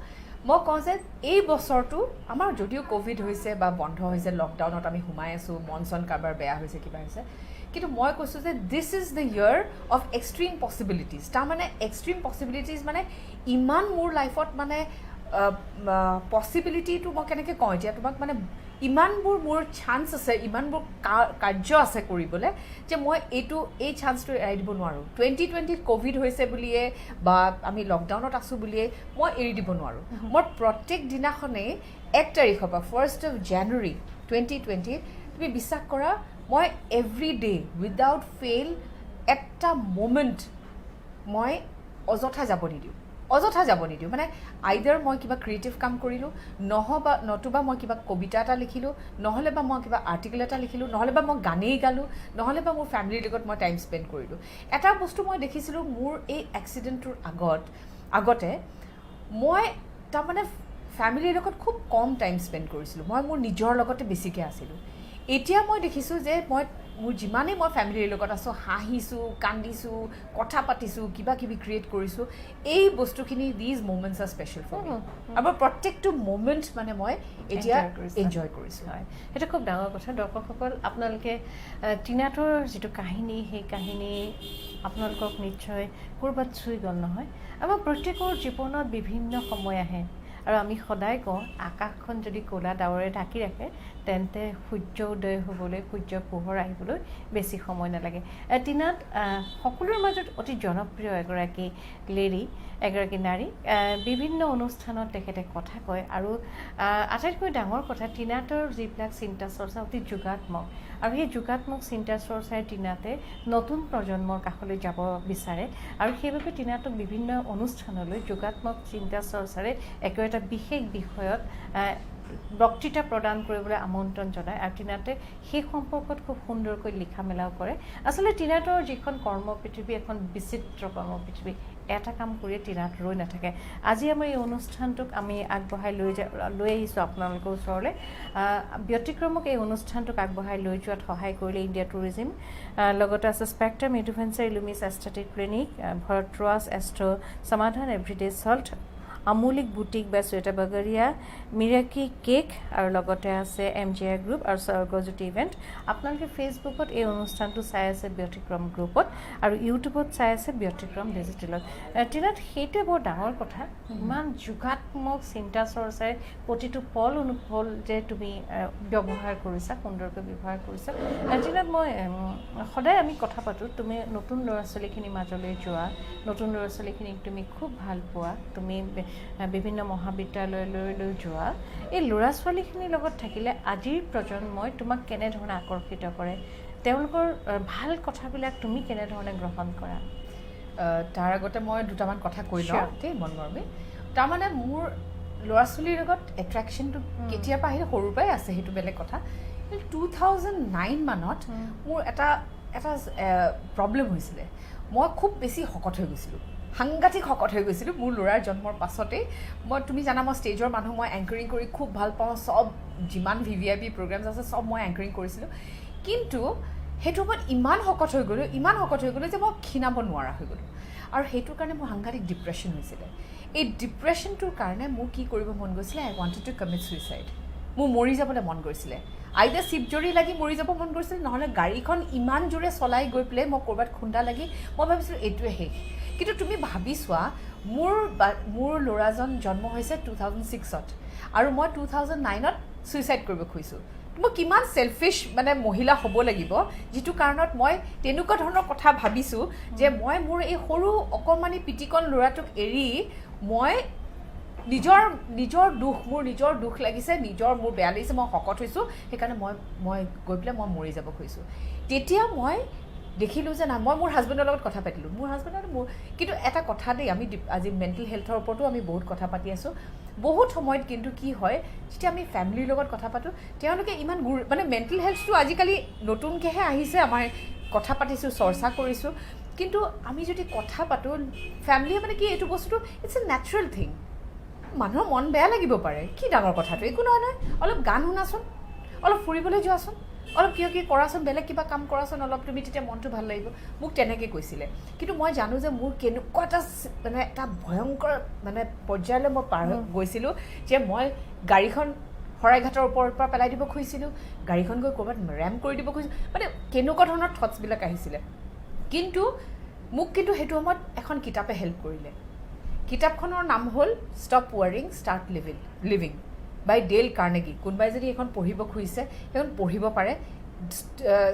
মই কওঁ যে এই বছৰটো আমাৰ যদিও ক'ভিড হৈছে বা বন্ধ হৈছে লকডাউনত আমি সোমাই আছোঁ মন চন কাৰোবাৰ বেয়া হৈছে কিবা হৈছে কিন্তু মই কৈছোঁ যে this is the year of extreme possibilities তাৰমানে এক্সট্ৰিম পচিবিলিটিজ মানে ইমান মোৰ লাইফত মানে পচিবিলিটিটো মই কেনেকৈ কওঁ এতিয়া তোমাক মানে ইমানবোৰ মোৰ চান্স আছে ইমানবোৰ কাৰ্য আছে কৰিবলৈ যে মই এই চান্সটো এৰাই দিব নোৱাৰোঁ 2020 ক'ভিড হৈছে বুলিয়ে বা আমি লকডাউনত আছোঁ বুলিয়ে মই এৰি দিব নোৱাৰোঁ মই প্ৰত্যেক দিনাখনেই 1 তাৰিখৰ পৰা 1st of January 2020 তুমি বিশ্বাস কৰা মই এভৰি ডে উইদাউট ফেইল এটা মমেণ্ট মই অযথা যাব নিদিওঁ মানে আইদাৰ মই কিবা ক্ৰিয়েটিভ কাম কৰিলোঁ নতুবা মই কিবা কবিতা এটা লিখিলোঁ নহ'লে বা মই কিবা আৰ্টিকেল এটা লিখিলোঁ নহ'লে বা মই গানেই গালোঁ নহ'লে বা মোৰ ফেমিলিৰ লগত মই টাইম স্পেণ্ড কৰিলোঁ এটা বস্তু মই দেখিছিলোঁ মোৰ এই এক্সিডেণ্টটোৰ আগতে মই তাৰমানে ফেমিলিৰ লগত খুব কম টাইম স্পেণ্ড কৰিছিলোঁ মই মোৰ নিজৰ লগতে বেছিকৈ আছিলোঁ এতিয়া মই দেখিছোঁ যে মোৰ যিমানেই মই ফেমিলিৰ লগত আছোঁ হাঁহিছোঁ কান্দিছোঁ কথা পাতিছোঁ কিবা কিবি ক্ৰিয়েট কৰিছোঁ এই বস্তুখিনি these moments R special for মি আৰু প্ৰত্যেকটো মোমেণ্ট মানে মই এতিয়া এনজয় কৰিছোঁ হয় সেইটো খুব ডাঙৰ কথা দৰ্শকসকল আপোনালোকে টিনাটোৰ যিটো কাহিনী সেই কাহিনী আপোনালোকক নিশ্চয় ক'ৰবাত চুই গ'ল নহয় আমাৰ প্ৰত্যেকৰ জীৱনত বিভিন্ন সময় আহে আৰু আমি সদায় কওঁ আকাশখন যদি ক'লা ডাৱৰে ঢাকি ৰাখে তেন্তে সূৰ্য উদয় হ'বলৈ সূৰ্য পোহৰ আহিবলৈ বেছি সময় নালাগে টিনাত সকলোৰে মাজত অতি জনপ্ৰিয় এগৰাকী লেডি এগৰাকী নাৰী বিভিন্ন অনুষ্ঠানত তেখেতে কথা কয় আৰু আটাইতকৈ ডাঙৰ কথা টিনাটোৰ যিবিলাক চিন্তা চৰ্চা অতি যোগাত্মক আৰু সেই যোগাত্মক চিন্তা চৰ্চাই টিনাতে নতুন প্ৰজন্মৰ কাষলৈ যাব বিচাৰে আৰু সেইবাবে টিনাটোক বিভিন্ন অনুষ্ঠানলৈ যোগাত্মক চিন্তা চৰ্চাৰে এটা বিশেষ বিষয়ত বক্তৃতা প্ৰদান কৰিবলৈ আমন্ত্ৰণ জনায় আৰু টিনাতে সেই সম্পৰ্কত খুব সুন্দৰকৈ লিখা মেলাও কৰে আচলতে টিনাটোৰ যিখন কৰ্ম পৃথিৱী এখন বিচিত্ৰ কৰ্ম পৃথিৱী এটা কাম কৰিয়ে টিনাত ৰৈ নাথাকে আজি আমাৰ এই অনুষ্ঠানটোক আমি আগবঢ়াই লৈ আহিছোঁ আপোনালোকৰ ওচৰলৈ ব্যতিক্ৰমক এই অনুষ্ঠানটোক আগবঢ়াই লৈ যোৱাত সহায় কৰিলে ইণ্ডিয়া টুৰিজিম লগতে আছে স্পেক্ট্ৰাম ইণ্টাৰভেঞ্চাৰ ইলুমিছ এষ্টেটিক ক্লিনিক ভৰট্ৰাছ এষ্ট্ৰ সমাধান এভৰিডে সল্ট আমুলিক বুটিক বা শ্বেতা বাগৰীয়া মিৰাকি কেক আৰু লগতে আছে MGI গ্ৰুপ আৰু স্বৰ্গজ্যোতি ইভেণ্ট আপোনালোকে ফেচবুকত এই অনুষ্ঠানটো চাই আছে ব্যতিক্ৰম গ্ৰুপত আৰু ইউটিউবত চাই আছে ব্যতিক্ৰম ডিজিটেলত টিনাত সেইটোৱে বৰ ডাঙৰ কথা ইমান যোগাত্মক চিন্তা চৰ্চাৰে প্ৰতিটো পল অনুপল যে তুমি ব্যৱহাৰ কৰিছা সুন্দৰকৈ ব্যৱহাৰ কৰিছা টিনাত মই সদায় আমি কথা পাতোঁ তুমি নতুন ল'ৰা ছোৱালীখিনিৰ মাজলৈ যোৱা নতুন ল'ৰা ছোৱালীখিনিক তুমি খুব ভাল পোৱা তুমি বিভিন্ন মহাবিদ্যালয়লৈ যোৱা এই ল'ৰা ছোৱালীখিনিৰ লগত থাকিলে আজিৰ প্ৰজন্মই তোমাক কেনেধৰণে আকৰ্ষিত কৰে তেওঁলোকৰ ভাল কথাবিলাক তুমি কেনেধৰণে গ্ৰহণ কৰা তাৰ আগতে মই দুটামান কথা কৈ লওঁ দেই মনমৰমী তাৰমানে মোৰ ল'ৰা ছোৱালীৰ লগত এট্ৰেকশ্যনটো কেতিয়াবা আহিলে সৰুৰ পৰাই আছে সেইটো বেলেগ কথা 2009 মানত মোৰ এটা প্ৰব্লেম হৈছিলে মই খুব বেছি শকত হৈ গৈছিলোঁ সাংঘাতিক শকত হৈ গৈছিলোঁ মোৰ ল'ৰাৰ জন্মৰ পাছতেই তুমি জানা মই ষ্টেজৰ মানুহ মই এংকাৰিং কৰি খুব ভাল পাওঁ চব যিমান VVIP প্ৰগ্ৰেমছ আছে চব মই এংকাৰিং কৰিছিলোঁ কিন্তু সেইটো সময়ত ইমান শকত হৈ গ'লোঁ যে মই ক্ষীণাব নোৱাৰা হৈ গ'লোঁ আৰু সেইটোৰ কাৰণে মোৰ সাংঘাতিক ডিপ্ৰেশ্যন হৈছিলে এই ডিপ্ৰেশ্যনটোৰ কাৰণে মোৰ কি কৰিব মন গৈছিলে আই ৱান্টেড টু কমিট ছুইচাইড মোৰ মৰি যাবলৈ মন গৈছিলে আইদা চিপজৰি লাগি মৰি যাব মন গৈছিলে নহ'লে গাড়ীখন ইমান জোৰে চলাই গৈ পেলাই মই ক'ৰবাত খুন্দা লাগি মই ভাবিছিলোঁ এইটোৱে শেষ কিন্তু তুমি ভাবি চোৱা মোৰ ল'ৰাজন জন্ম হৈছে 2006ত আৰু মই 2009ত ছুইচাইড কৰিব খুজিছোঁ মই কিমান চেলফিছ মানে মহিলা হ'ব লাগিব যিটো কাৰণত মই তেনেকুৱা ধৰণৰ কথা ভাবিছোঁ যে মই মোৰ এই সৰু অকণমানি পিটিকন ল'ৰাটোক এৰি মই নিজৰ দুখ লাগিছে মোৰ বেয়া লাগিছে মই শকত হৈছোঁ সেইকাৰণে মই গৈ পেলাই মই মৰি যাব খুজিছোঁ তেতিয়া মই দেখিলোঁ যে না মই মোৰ হাজবেণ্ডৰ লগত কথা পাতিলোঁ মোৰ হাজবেণ্ডৰ কিন্তু এটা কথা দেই আমি আজি মেণ্টেল হেল্থৰ ওপৰতো আমি বহুত কথা পাতি আছোঁ বহুত সময়ত কিন্তু কি হয় যেতিয়া আমি ফেমিলিৰ লগত কথা পাতোঁ তেওঁলোকে ইমান মানে মেণ্টেল হেল্থটো আজিকালি নতুনকৈহে আহিছে আমাৰ কথা পাতিছোঁ চৰ্চা কৰিছোঁ কিন্তু আমি যদি কথা পাতোঁ ফেমিলিয়ে মানে কি এইটো বস্তুটো ইটছ এ নেচাৰেল থিং মানুহৰ মন বেয়া লাগিব পাৰে কি ডাঙৰ কথাটো একো নহয় অলপ গান শুনাচোন অলপ ফুৰিবলৈ যোৱাচোন অলপ কি কৰাচোন বেলেগ কিবা কাম কৰাচোন অলপ তুমি তেতিয়া মনটো ভাল লাগিব মোক তেনেকৈ কৈছিলে কিন্তু মই জানো যে মোৰ কেনেকুৱা এটা ভয়ংকৰ মানে পৰ্যায়লৈ মই পাৰ গৈছিলোঁ যে মই গাড়ীখন শৰাইঘাটৰ ওপৰৰ পৰা পেলাই দিব খুজিছিলোঁ গাড়ীখন গৈ ক'ৰবাত ৰেম কৰি দিব খুজিছিলোঁ মানে কেনেকুৱা ধৰণৰ থটছবিলাক আহিছিলে কিন্তু সেইটো সময়ত এখন কিতাপে হেল্প কৰিলে কিতাপখনৰ নাম হ'ল ষ্টপ ৱাৰিং ষ্টাৰ্ট লিভিং বাই ডেল কাৰ্নেগী কোনোবাই যদি এখন পঢ়িব খুজিছে সেইখন পঢ়িব পাৰে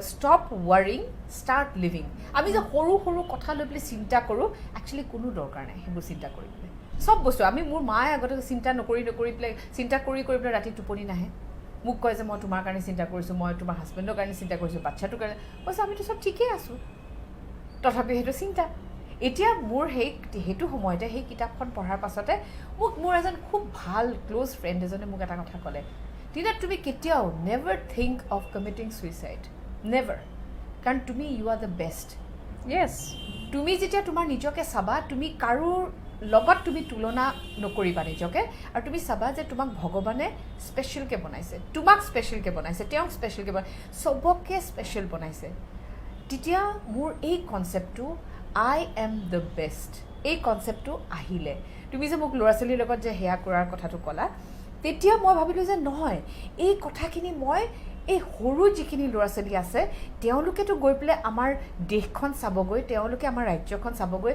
ষ্টপ ৱাৰিং ষ্টাৰ্ট লিভিং আমি যে সৰু সৰু কথা লৈ পেলাই চিন্তা কৰোঁ একচুৱেলি কোনো দৰকাৰ নাই সেইবোৰ চিন্তা কৰিবলৈ চব বস্তু আমি মোৰ মায়ে আগতে চিন্তা নকৰি পেলাই চিন্তা কৰি পেলাই ৰাতি টোপনি নাহে মোক কয় যে মই তোমাৰ কাৰণে চিন্তা কৰিছোঁ মই তোমাৰ হাজবেণ্ডৰ কাৰণে চিন্তা কৰিছোঁ বাচ্ছাটোৰ কাৰণে কৈছোঁ আমিতো চব ঠিকেই আছোঁ তথাপি সেইটো চিন্তা এতিয়া মোৰ সেইটো সময়তে সেই কিতাপখন পঢ়াৰ পাছতে মোৰ এজন খুব ভাল ক্ল'জ ফ্ৰেণ্ড এজনে মোক এটা কথা ক'লে তেতিয়া তুমি কেতিয়াও never think of committing suicide never কাৰণ তুমি ইউ আৰ দ্য বেষ্ট য়েছ তুমি যেতিয়া তোমাৰ নিজকে চাবা তুমি কাৰো লগত তুমি তুলনা নকৰিবা নিজকে আৰু তুমি চাবা যে তোমাক ভগৱানে স্পেচিয়েলকৈ বনাইছে তোমাক স্পেচিয়েলকৈ বনাইছে তেওঁক স্পেচিয়েলকৈ চবকে স্পেচিয়েল বনাইছে তেতিয়া মোৰ এই কনচেপ্টটো আই এম দ্য বেষ্ট এই কনচেপ্টটো আহিলে তুমি যে মোক ল'ৰা ছোৱালীৰ লগত যে সেয়া কৰাৰ কথাটো ক'লা তেতিয়া মই ভাবিলোঁ যে নহয় এই কথাখিনি মই এই সৰু যিখিনি ল'ৰা ছোৱালী আছে তেওঁলোকেতো গৈ পেলাই আমাৰ দেশখন চাবগৈ তেওঁলোকে আমাৰ ৰাজ্যখন চাবগৈ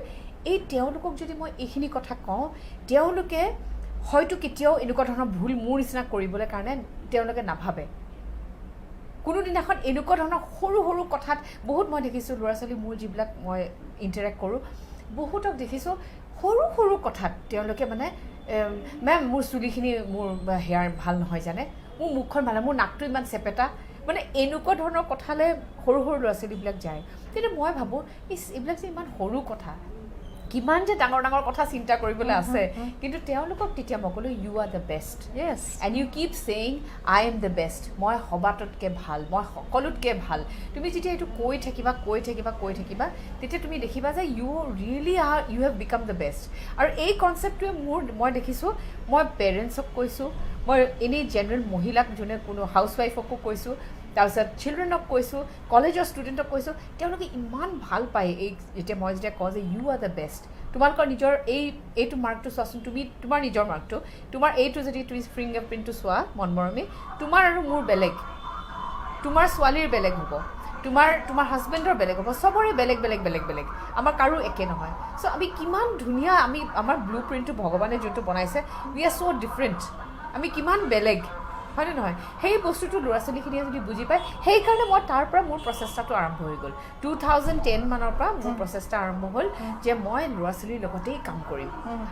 এই তেওঁলোকক যদি মই এইখিনি কথা কওঁ তেওঁলোকে হয়তো কেতিয়াও এনেকুৱা ধৰণৰ ভুল মোৰ নিচিনা কৰিবলৈ কাৰণে তেওঁলোকে নাভাবে কোনোদিনাখন এনেকুৱা ধৰণৰ সৰু সৰু কথাত বহুত মই দেখিছোঁ ল'ৰা ছোৱালী মোৰ যিবিলাক মই ইণ্টাৰেক্ট কৰোঁ বহুতক দেখিছোঁ সৰু সৰু কথাত তেওঁলোকে মানে মেম মোৰ চুলিখিনি মোৰ হেয়াৰ ভাল নহয় জানে মোৰ মুখখন ভাল মোৰ নাকটো ইমান চেপেটা মানে এনেকুৱা ধৰণৰ কথালৈ সৰু সৰু ল'ৰা ছোৱালীবিলাক যায় কিন্তু মই ভাবোঁ এইবিলাক যে ইমান সৰু কথা কিমান যে ডাঙৰ ডাঙৰ কথা চিন্তা কৰিবলৈ আছে কিন্তু তেওঁলোকক তেতিয়া মই ক'লোঁ you are the best yes and you keep saying I am the best মই সবাততকৈ ভাল মই সকলোতকৈ ভাল তুমি যেতিয়া এইটো কৈ থাকিবা তেতিয়া তুমি দেখিবা যে you really are you have become the best আৰু এই কনচেপ্টটোৱে মই দেখিছোঁ মই পেৰেণ্টছক কৈছোঁ মই এনেই জেনেৰেল মহিলাক যোনে কোনো হাউচৱাইফকো কৈছোঁ তাৰপিছত চিলড্ৰেনক কৈছোঁ কলেজৰ ষ্টুডেণ্টক কৈছোঁ তেওঁলোকে ইমান ভাল পায় এই মই যেতিয়া কওঁ যে ইউ আৰ দ্য বেষ্ট তোমালোকৰ নিজৰ এইটো মাৰ্কটো চোৱাচোন তুমি তোমাৰ নিজৰ মাৰ্কটো তোমাৰ এইটো যদি তুমি ফিংগাৰ প্ৰিণ্টটো চোৱা মনমৰমী তোমাৰ আৰু মোৰ বেলেগ তোমাৰ ছোৱালীৰ বেলেগ হ'ব তোমাৰ হাজবেণ্ডৰ বেলেগ হ'ব চবৰে বেলেগ বেলেগ বেলেগ বেলেগ আমাৰ কাৰো একে নহয় চ' আমি কিমান ধুনীয়া আমাৰ ব্লু প্ৰিণ্টটো ভগৱানে যোনটো বনাইছে উই আৰ চ' ডিফাৰেণ্ট আমি কিমান বেলেগ হয়নে নহয় সেই বস্তুটো ল'ৰা ছোৱালীখিনিয়ে যদি বুজি পায় সেইকাৰণে মই তাৰ পৰা মোৰ প্ৰচেষ্টাটো আৰম্ভ হৈ গ'ল 2010 মানৰ পৰা মোৰ প্ৰচেষ্টা আৰম্ভ হ'ল যে মই ল'ৰা ছোৱালীৰ লগতেই কাম কৰিম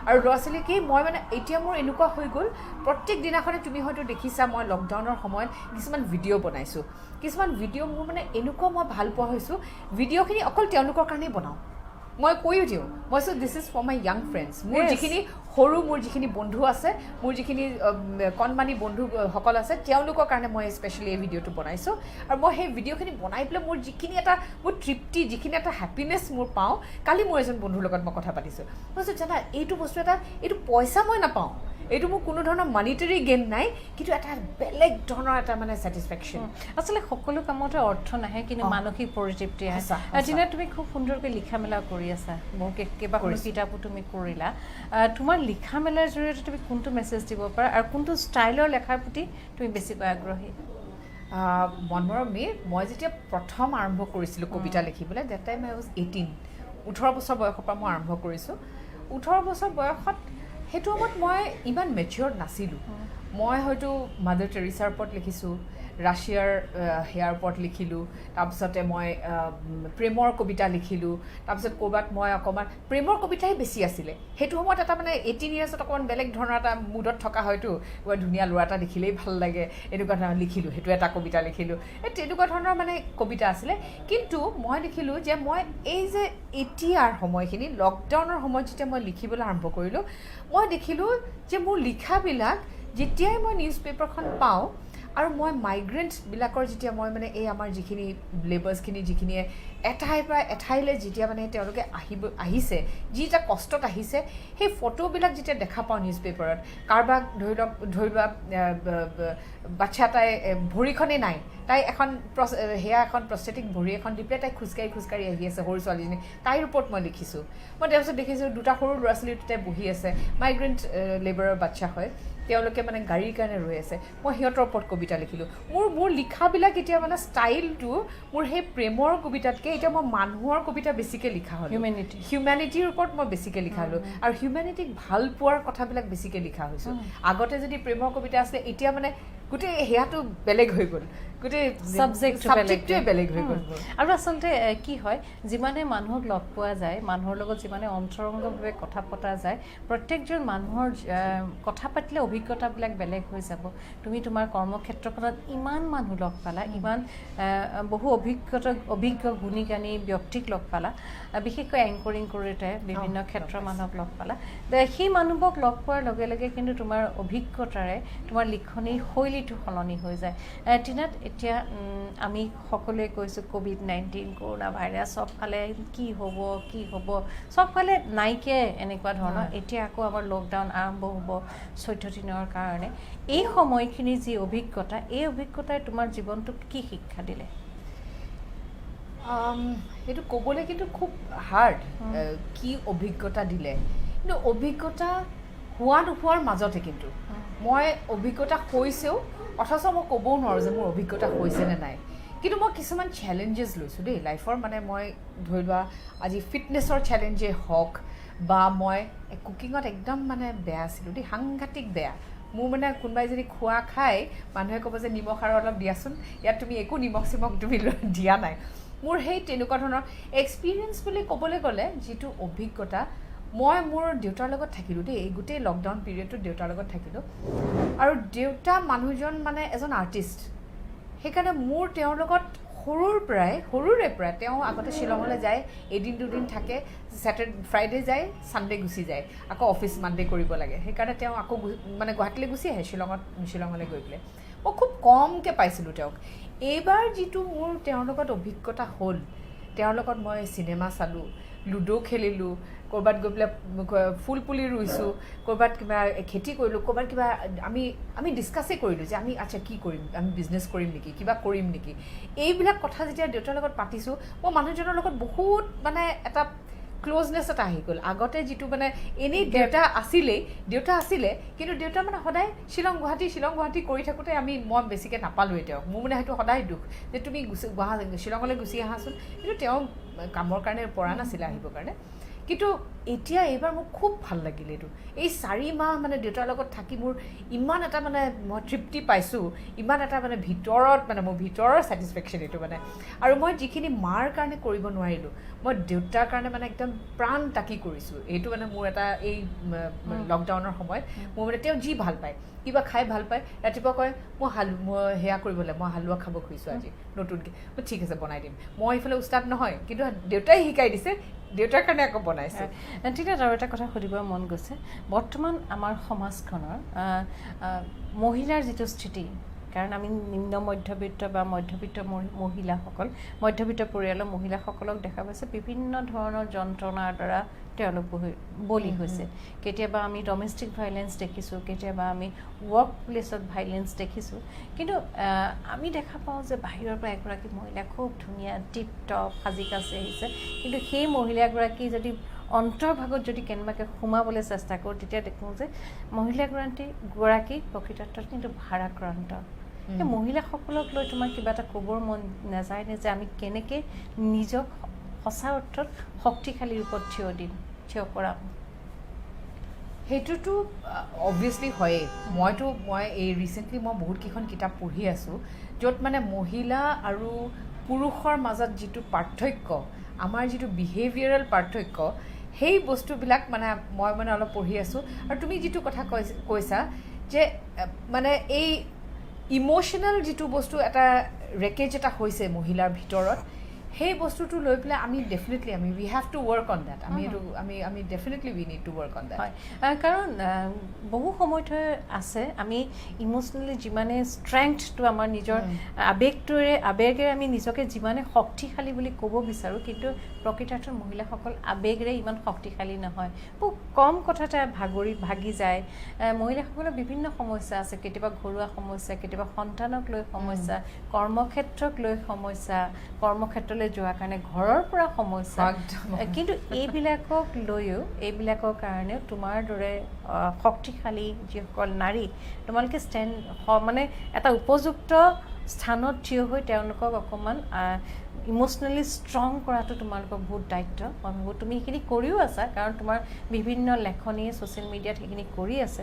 আৰু ল'ৰা ছোৱালীকেই মই মানে এতিয়া মোৰ এনেকুৱা হৈ গ'ল প্ৰত্যেক দিনাখনে তুমি হয়তো দেখিছা মই লকডাউনৰ সময়ত কিছুমান ভিডিঅ' বনাইছোঁ কিছুমান ভিডিঅ' মোৰ মানে এনেকুৱা মই ভাল পোৱা হৈছোঁ ভিডিঅ'খিনি অকল তেওঁলোকৰ কাৰণেই বনাওঁ মই কৈও দিওঁ মই so' this is for my young friends মোৰ যিখিনি সৰু মোৰ যিখিনি বন্ধু আছে মোৰ যিখিনি কণমানি বন্ধুসকল আছে তেওঁলোকৰ কাৰণে মই স্পেচিয়েলি এই ভিডিঅ'টো বনাইছোঁ আৰু মই সেই ভিডিঅ'খিনি বনাই পেলাই মোৰ যিখিনি এটা মোৰ তৃপ্তি যিখিনি এটা হেপিনেছ মোৰ পাওঁ কালি মোৰ এজন বন্ধুৰ লগত মই কথা পাতিছোঁ মই কৈছোঁ জানা এইটো বস্তু এইটো পইচা মই নাপাওঁ এইটো মোৰ কোনো ধৰণৰ মানিটাৰী গেইন নাই কিন্তু এটা বেলেগ ধৰণৰ এটা মানে ছেটিছফেকশ্যন আচলতে সকলো কামতে অৰ্থ নাহে কিন্তু মানসিক পৰিতৃপ্তি আহে দিনা তুমি খুব সুন্দৰকৈ লিখা মেলা কৰি আছা মোক কেইবাখনো কিতাপো তুমি কৰিলা তোমাৰ লিখা মেলাৰ জৰিয়তে তুমি কোনটো মেছেজ দিব পাৰা আৰু কোনটো ষ্টাইলৰ লেখাৰ প্ৰতি তুমি বেছিকৈ আগ্ৰহী মনমৰমী মই যেতিয়া প্ৰথম আৰম্ভ কৰিছিলোঁ কবিতা লিখিবলৈ ডেট টাইম আই ৱাজ 18 বছৰ বয়সৰ পৰা মই আৰম্ভ কৰিছোঁ 18 বছৰ বয়সত সেইটো সময়ত মই ইমান মেচিয়ৰ্ড নাছিলোঁ মই হয়তো মাদাৰ টেৰেছাৰ ওপৰত লিখিছোঁ ৰাছিয়াৰ সেয়াৰ ওপৰত লিখিলোঁ তাৰপিছতে মই প্ৰেমৰ কবিতা লিখিলোঁ তাৰপিছত ক'ৰবাত মই অকণমান প্ৰেমৰ কবিতাই বেছি আছিলে সেইটো সময়ত এটা মানে 18 ইয়াৰ্ছত অকণমান বেলেগ ধৰণৰ এটা মুডত থকা হয়তো বৰ ধুনীয়া ল'ৰা এটা দেখিলেই ভাল লাগে এনেকুৱা ধৰণৰ লিখিলোঁ সেইটো এটা কবিতা লিখিলোঁ তেনেকুৱা ধৰণৰ মানে কবিতা আছিলে কিন্তু মই লিখিলোঁ যে মই এই যে এতিয়াৰ সময়খিনি লকডাউনৰ সময়ত যেতিয়া মই লিখিবলৈ আৰম্ভ কৰিলোঁ মই দেখিলোঁ যে মোৰ লিখাবিলাক যেতিয়াই মই নিউজ পেপাৰখন পাওঁ আৰু মই মাইগ্ৰেণ্টবিলাকৰ যেতিয়া মই মানে এই আমাৰ যিখিনি লেবাৰ্ছখিনি যিখিনিয়ে এঠাইৰ পৰা এঠাইলৈ যেতিয়া মানে তেওঁলোকে আহিছে যি এটা কষ্টত আহিছে সেই ফটোবিলাক যেতিয়া দেখা পাওঁ নিউজ পেপাৰত কাৰোবাক ধৰি লোৱা বাচ্ছা এটাই ভৰিখনেই নাই তাই এখন প্ৰস্থেটিক ভৰি এখন দি পেলাই তাই খোজকাঢ়ি আহি আছে সৰু ছোৱালীজনী তাইৰ ওপৰত মই লিখিছোঁ মই তাৰপিছত দেখিছোঁ দুটা সৰু ল'ৰা ছোৱালী তাই বহি আছে মাইগ্ৰেণ্ট লেবাৰৰ বাচ্ছা হয় তেওঁলোকে মানে গাড়ীৰ কাৰণে ৰৈ আছে মই সিহঁতৰ ওপৰত কবিতা লিখিলোঁ মোৰ লিখাবিলাক এতিয়া মানে ষ্টাইলটো মোৰ সেই প্ৰেমৰ কবিতাতকৈ এতিয়া মই মানুহৰ কবিতা বেছিকৈ লিখা হ'লোঁ হিউমেনিটিৰ ওপৰত মই বেছিকৈ লিখা হ'লোঁ আৰু হিউমেনিটিক ভাল পোৱাৰ কথাবিলাক বেছিকৈ লিখা হৈছোঁ আগতে যদি প্ৰেমৰ কবিতা আছিলে এতিয়া মানে গোটেই সেয়াটো বেলেগ হৈ গ'ল গোটেই ছাবজেক্টটোৱে বেলেগ হৈ গ'ল আৰু আচলতে কি হয় যিমানে মানুহক লগ পোৱা যায় মানুহৰ লগত যিমানে অন্তৰংগভাৱে কথা পতা যায় প্ৰত্যেকজন মানুহৰ কথা পাতিলে অভিজ্ঞতাবিলাক বেলেগ হৈ যাব তুমি তোমাৰ কৰ্মক্ষেত্ৰখনত ইমান মানুহ লগ পালা ইমান বহু অভিজ্ঞ গুণী জ্ঞানী ব্যক্তিক লগ পালা বিশেষকৈ এংকৰিং কৰোঁতে বিভিন্ন ক্ষেত্ৰৰ মানুহক লগ পালা সেই মানুহবোৰক লগ পোৱাৰ লগে লগে কিন্তু তোমাৰ অভিজ্ঞতাৰে তোমাৰ লিখনিৰ শৈলীটো সলনি হৈ যায় টিনাত এতিয়া আমি সকলোৱে কৈছোঁ COVID-19 কৰোণা ভাইৰাছ চবফালে কি হ'ব চবফালে নাইকিয়াই এনেকুৱা ধৰণৰ এতিয়া আকৌ আমাৰ লকডাউন আৰম্ভ হ'ব 14 দিনৰ কাৰণে এই সময়খিনি যি অভিজ্ঞতা এই অভিজ্ঞতাই তোমাৰ জীৱনটোত কি শিক্ষা দিলে এইটো ক'বলৈ কিন্তু খুব হাৰ্ড কি অভিজ্ঞতা দিলে কিন্তু অভিজ্ঞতা হোৱা নোহোৱাৰ মাজতে কিন্তু মই অভিজ্ঞতা হৈছেও অথচ মই ক'বও নোৱাৰোঁ যে মোৰ অভিজ্ঞতা হৈছে নে নাই কিন্তু মই কিছুমান চেলেঞ্জেছ লৈছোঁ দেই লাইফৰ মানে মই ধৰি লোৱা আজি ফিটনেছৰ চেলেঞ্জেই হওক বা মই কুকিঙত একদম মানে বেয়া আছিলোঁ দেই সাংঘাতিক বেয়া মোৰ মানে কোনোবাই যদি খোৱা খায় মানুহে ক'ব যে নিমখ আৰু অলপ দিয়াচোন ইয়াত তুমি একো নিমখ চিমখ তুমি দিয়া নাই মোৰ সেই তেনেকুৱা ধৰণৰ এক্সপিৰিয়েঞ্চ বুলি ক'বলৈ গ'লে যিটো অভিজ্ঞতা মই মোৰ দেউতাৰ লগত থাকিলোঁ দেই এই গোটেই লকডাউন পিৰিয়ডটোত দেউতাৰ লগত থাকিলোঁ আৰু দেউতা মানুহজন মানে এজন আৰ্টিষ্ট সেইকাৰণে মোৰ তেওঁৰ লগত সৰুৰে পৰাই তেওঁ আগতে শ্বিলঙলৈ যায় এদিন দুদিন থাকে ফ্ৰাইডে যায় ছানডে গুচি যায় আকৌ অফিচ মানডে কৰিব লাগে সেইকাৰণে তেওঁ আকৌ মানে গুৱাহাটীলৈ গুচি আহে শ্বিলঙলৈ গৈ পেলাই মই খুব কমকৈ পাইছিলোঁ তেওঁক এইবাৰ যিটো মোৰ তেওঁৰ লগত অভিজ্ঞতা হ'ল তেওঁৰ লগত মই চিনেমা চালোঁ লুডো খেলিলোঁ ক'ৰবাত গৈ পেলাই ফুল পুলি ৰুইছোঁ ক'ৰবাত কিবা খেতি কৰিলোঁ ক'ৰবাত কিবা আমি ডিছকাছেই কৰিলোঁ যে আমি আচ্ছা কি কৰিম আমি বিজনেছ কৰিম নেকি কিবা কৰিম নেকি এইবিলাক কথা যেতিয়া দেউতাৰ লগত পাতিছোঁ মই মানুহজনৰ লগত বহুত মানে এটা ক্ল'জনেছ এটা আহি গ'ল আগতে যিটো মানে এনেই দেউতা আছিলে কিন্তু দেউতা মানে সদায় শ্বিলং গুৱাহাটী কৰি থাকোঁতে মই বেছিকৈ নাপালোঁৱেই তেওঁক মোৰ মানে সেইটো সদায় দুখ যে তুমি শ্বিলঙলৈ গুচি আহাচোন কিন্তু তেওঁ কামৰ কাৰণে পৰা নাছিলে আহিবৰ কাৰণে কিন্তু এতিয়া এইবাৰ মোক খুব ভাল লাগিল এইটো এই 4 মাহ মানে দেউতাৰ লগত থাকি মোৰ ইমান এটা মানে মই তৃপ্তি পাইছোঁ ইমান এটা মানে ভিতৰত মানে মোৰ ভিতৰৰ ছেটিছফেকশ্যন এইটো মানে আৰু মই যিখিনি মাৰ কাৰণে কৰিব নোৱাৰিলোঁ মই দেউতাৰ কাৰণে মানে একদম প্ৰাণ তাকি কৰিছোঁ এইটো মানে মোৰ এটা এই লকডাউনৰ সময়ত মোৰ মানে তেওঁ যি ভাল পায় কিবা খাই ভাল পায় ৰাতিপুৱা কয় মই সেয়া কৰিবলৈ মই হালোৱা খাব খুজিছোঁ আজি নতুনকৈ মই ঠিক আছে বনাই দিম মই এইফালে উস্তাদ নহয় কিন্তু দেউতাই শিকাই দিছে দেউতাৰ কাৰণে আকৌ বনাইছে তেতিয়া আৰু এটা কথা সুধিব মন গৈছে বৰ্তমান আমাৰ সমাজখনৰ মহিলাৰ যিটো স্থিতি কাৰণ আমি নিম্ন মধ্যবিত্ত বা মধ্যবিত্ত মধ্যবিত্ত পৰিয়ালৰ মহিলাসকলক দেখা পাইছে বিভিন্ন ধৰণৰ যন্ত্ৰণাৰ দ্বাৰা তেওঁলোক বলি হৈছে কেতিয়াবা আমি ডমেষ্টিক ভাইলেন্স দেখিছোঁ কেতিয়াবা আমি ৱৰ্ক প্লেচত ভাইলেন্স দেখিছোঁ কিন্তু আমি দেখা পাওঁ যে বাহিৰৰ পৰা এগৰাকী মহিলা খুব ধুনীয়া টিপ টপ সাজি কাচি আহিছে কিন্তু সেই মহিলাগৰাকী যদি অন্তৰ্ভাগত যদি কেনেবাকৈ সোমাবলৈ চেষ্টা কৰোঁ তেতিয়া দেখোঁ যে মহিলাগৰাকী প্ৰকৃতাৰ্থত কিন্তু ভাৰাক্ৰান্ত সেই মহিলাসকলক লৈ তোমাৰ কিবা এটা ক'বৰ মন নাযায় নে যে আমি কেনেকৈ নিজক সঁচা অৰ্থত শক্তিশালী ৰূপত থিয় কৰাম সেইটোতো অবভিয়াছলি হয়েই মই এই ৰিচেণ্টলি মই বহুতকেইখন কিতাপ পঢ়ি আছোঁ য'ত মানে মহিলা আৰু পুৰুষৰ মাজত যিটো পাৰ্থক্য আমাৰ যিটো বিহেভিয়াৰেল পাৰ্থক্য সেই বস্তুবিলাক মানে মই মানে অলপ পঢ়ি আছোঁ আৰু তুমি যিটো কথা কৈছা যে মানে এই ইম'শ্যনেল যিটো বস্তু এটা ৰেকেজ এটা হৈছে মহিলাৰ ভিতৰত সেই বস্তুটো লৈ পেলাই আমি definitely we have to work on that আমি definitely we need to work on that হয় কাৰণ বহু সময়ত আছে আমি ইম'চনেলি যিমানে ষ্ট্ৰেংথটো আমাৰ নিজৰ আৱেগেৰে আমি নিজকে যিমানে শক্তিশালী বুলি ক'ব বিচাৰোঁ কিন্তু প্ৰকৃতাৰ্থত মহিলাসকল আৱেগেৰে ইমান শক্তিশালী নহয় খুব কম কথাতে ভাগি যায় মহিলাসকলৰ বিভিন্ন সমস্যা আছে কেতিয়াবা ঘৰুৱা সমস্যা কেতিয়াবা সন্তানক লৈ সমস্যা কৰ্মক্ষেত্ৰক লৈ সমস্যা কৰ্মক্ষেত্ৰলৈ যোৱাৰ কাৰণে ঘৰৰ পৰা সমস্যা কিন্তু এইবিলাকক লৈও এইবিলাকৰ কাৰণেও তোমাৰ দৰে শক্তিশালী যিসকল নাৰী তোমালোকে মানে এটা উপযুক্ত স্থানত থিয় হৈ তেওঁলোকক অকণমান ইম'চনেলি ষ্ট্ৰং কৰাটো তোমালোকৰ বহুত দায়িত্ব মই ভাবোঁ তুমি সেইখিনি কৰিও আছা কাৰণ তোমাৰ বিভিন্ন লেখনি ছ'চিয়েল মিডিয়াত সেইখিনি কৰি আছে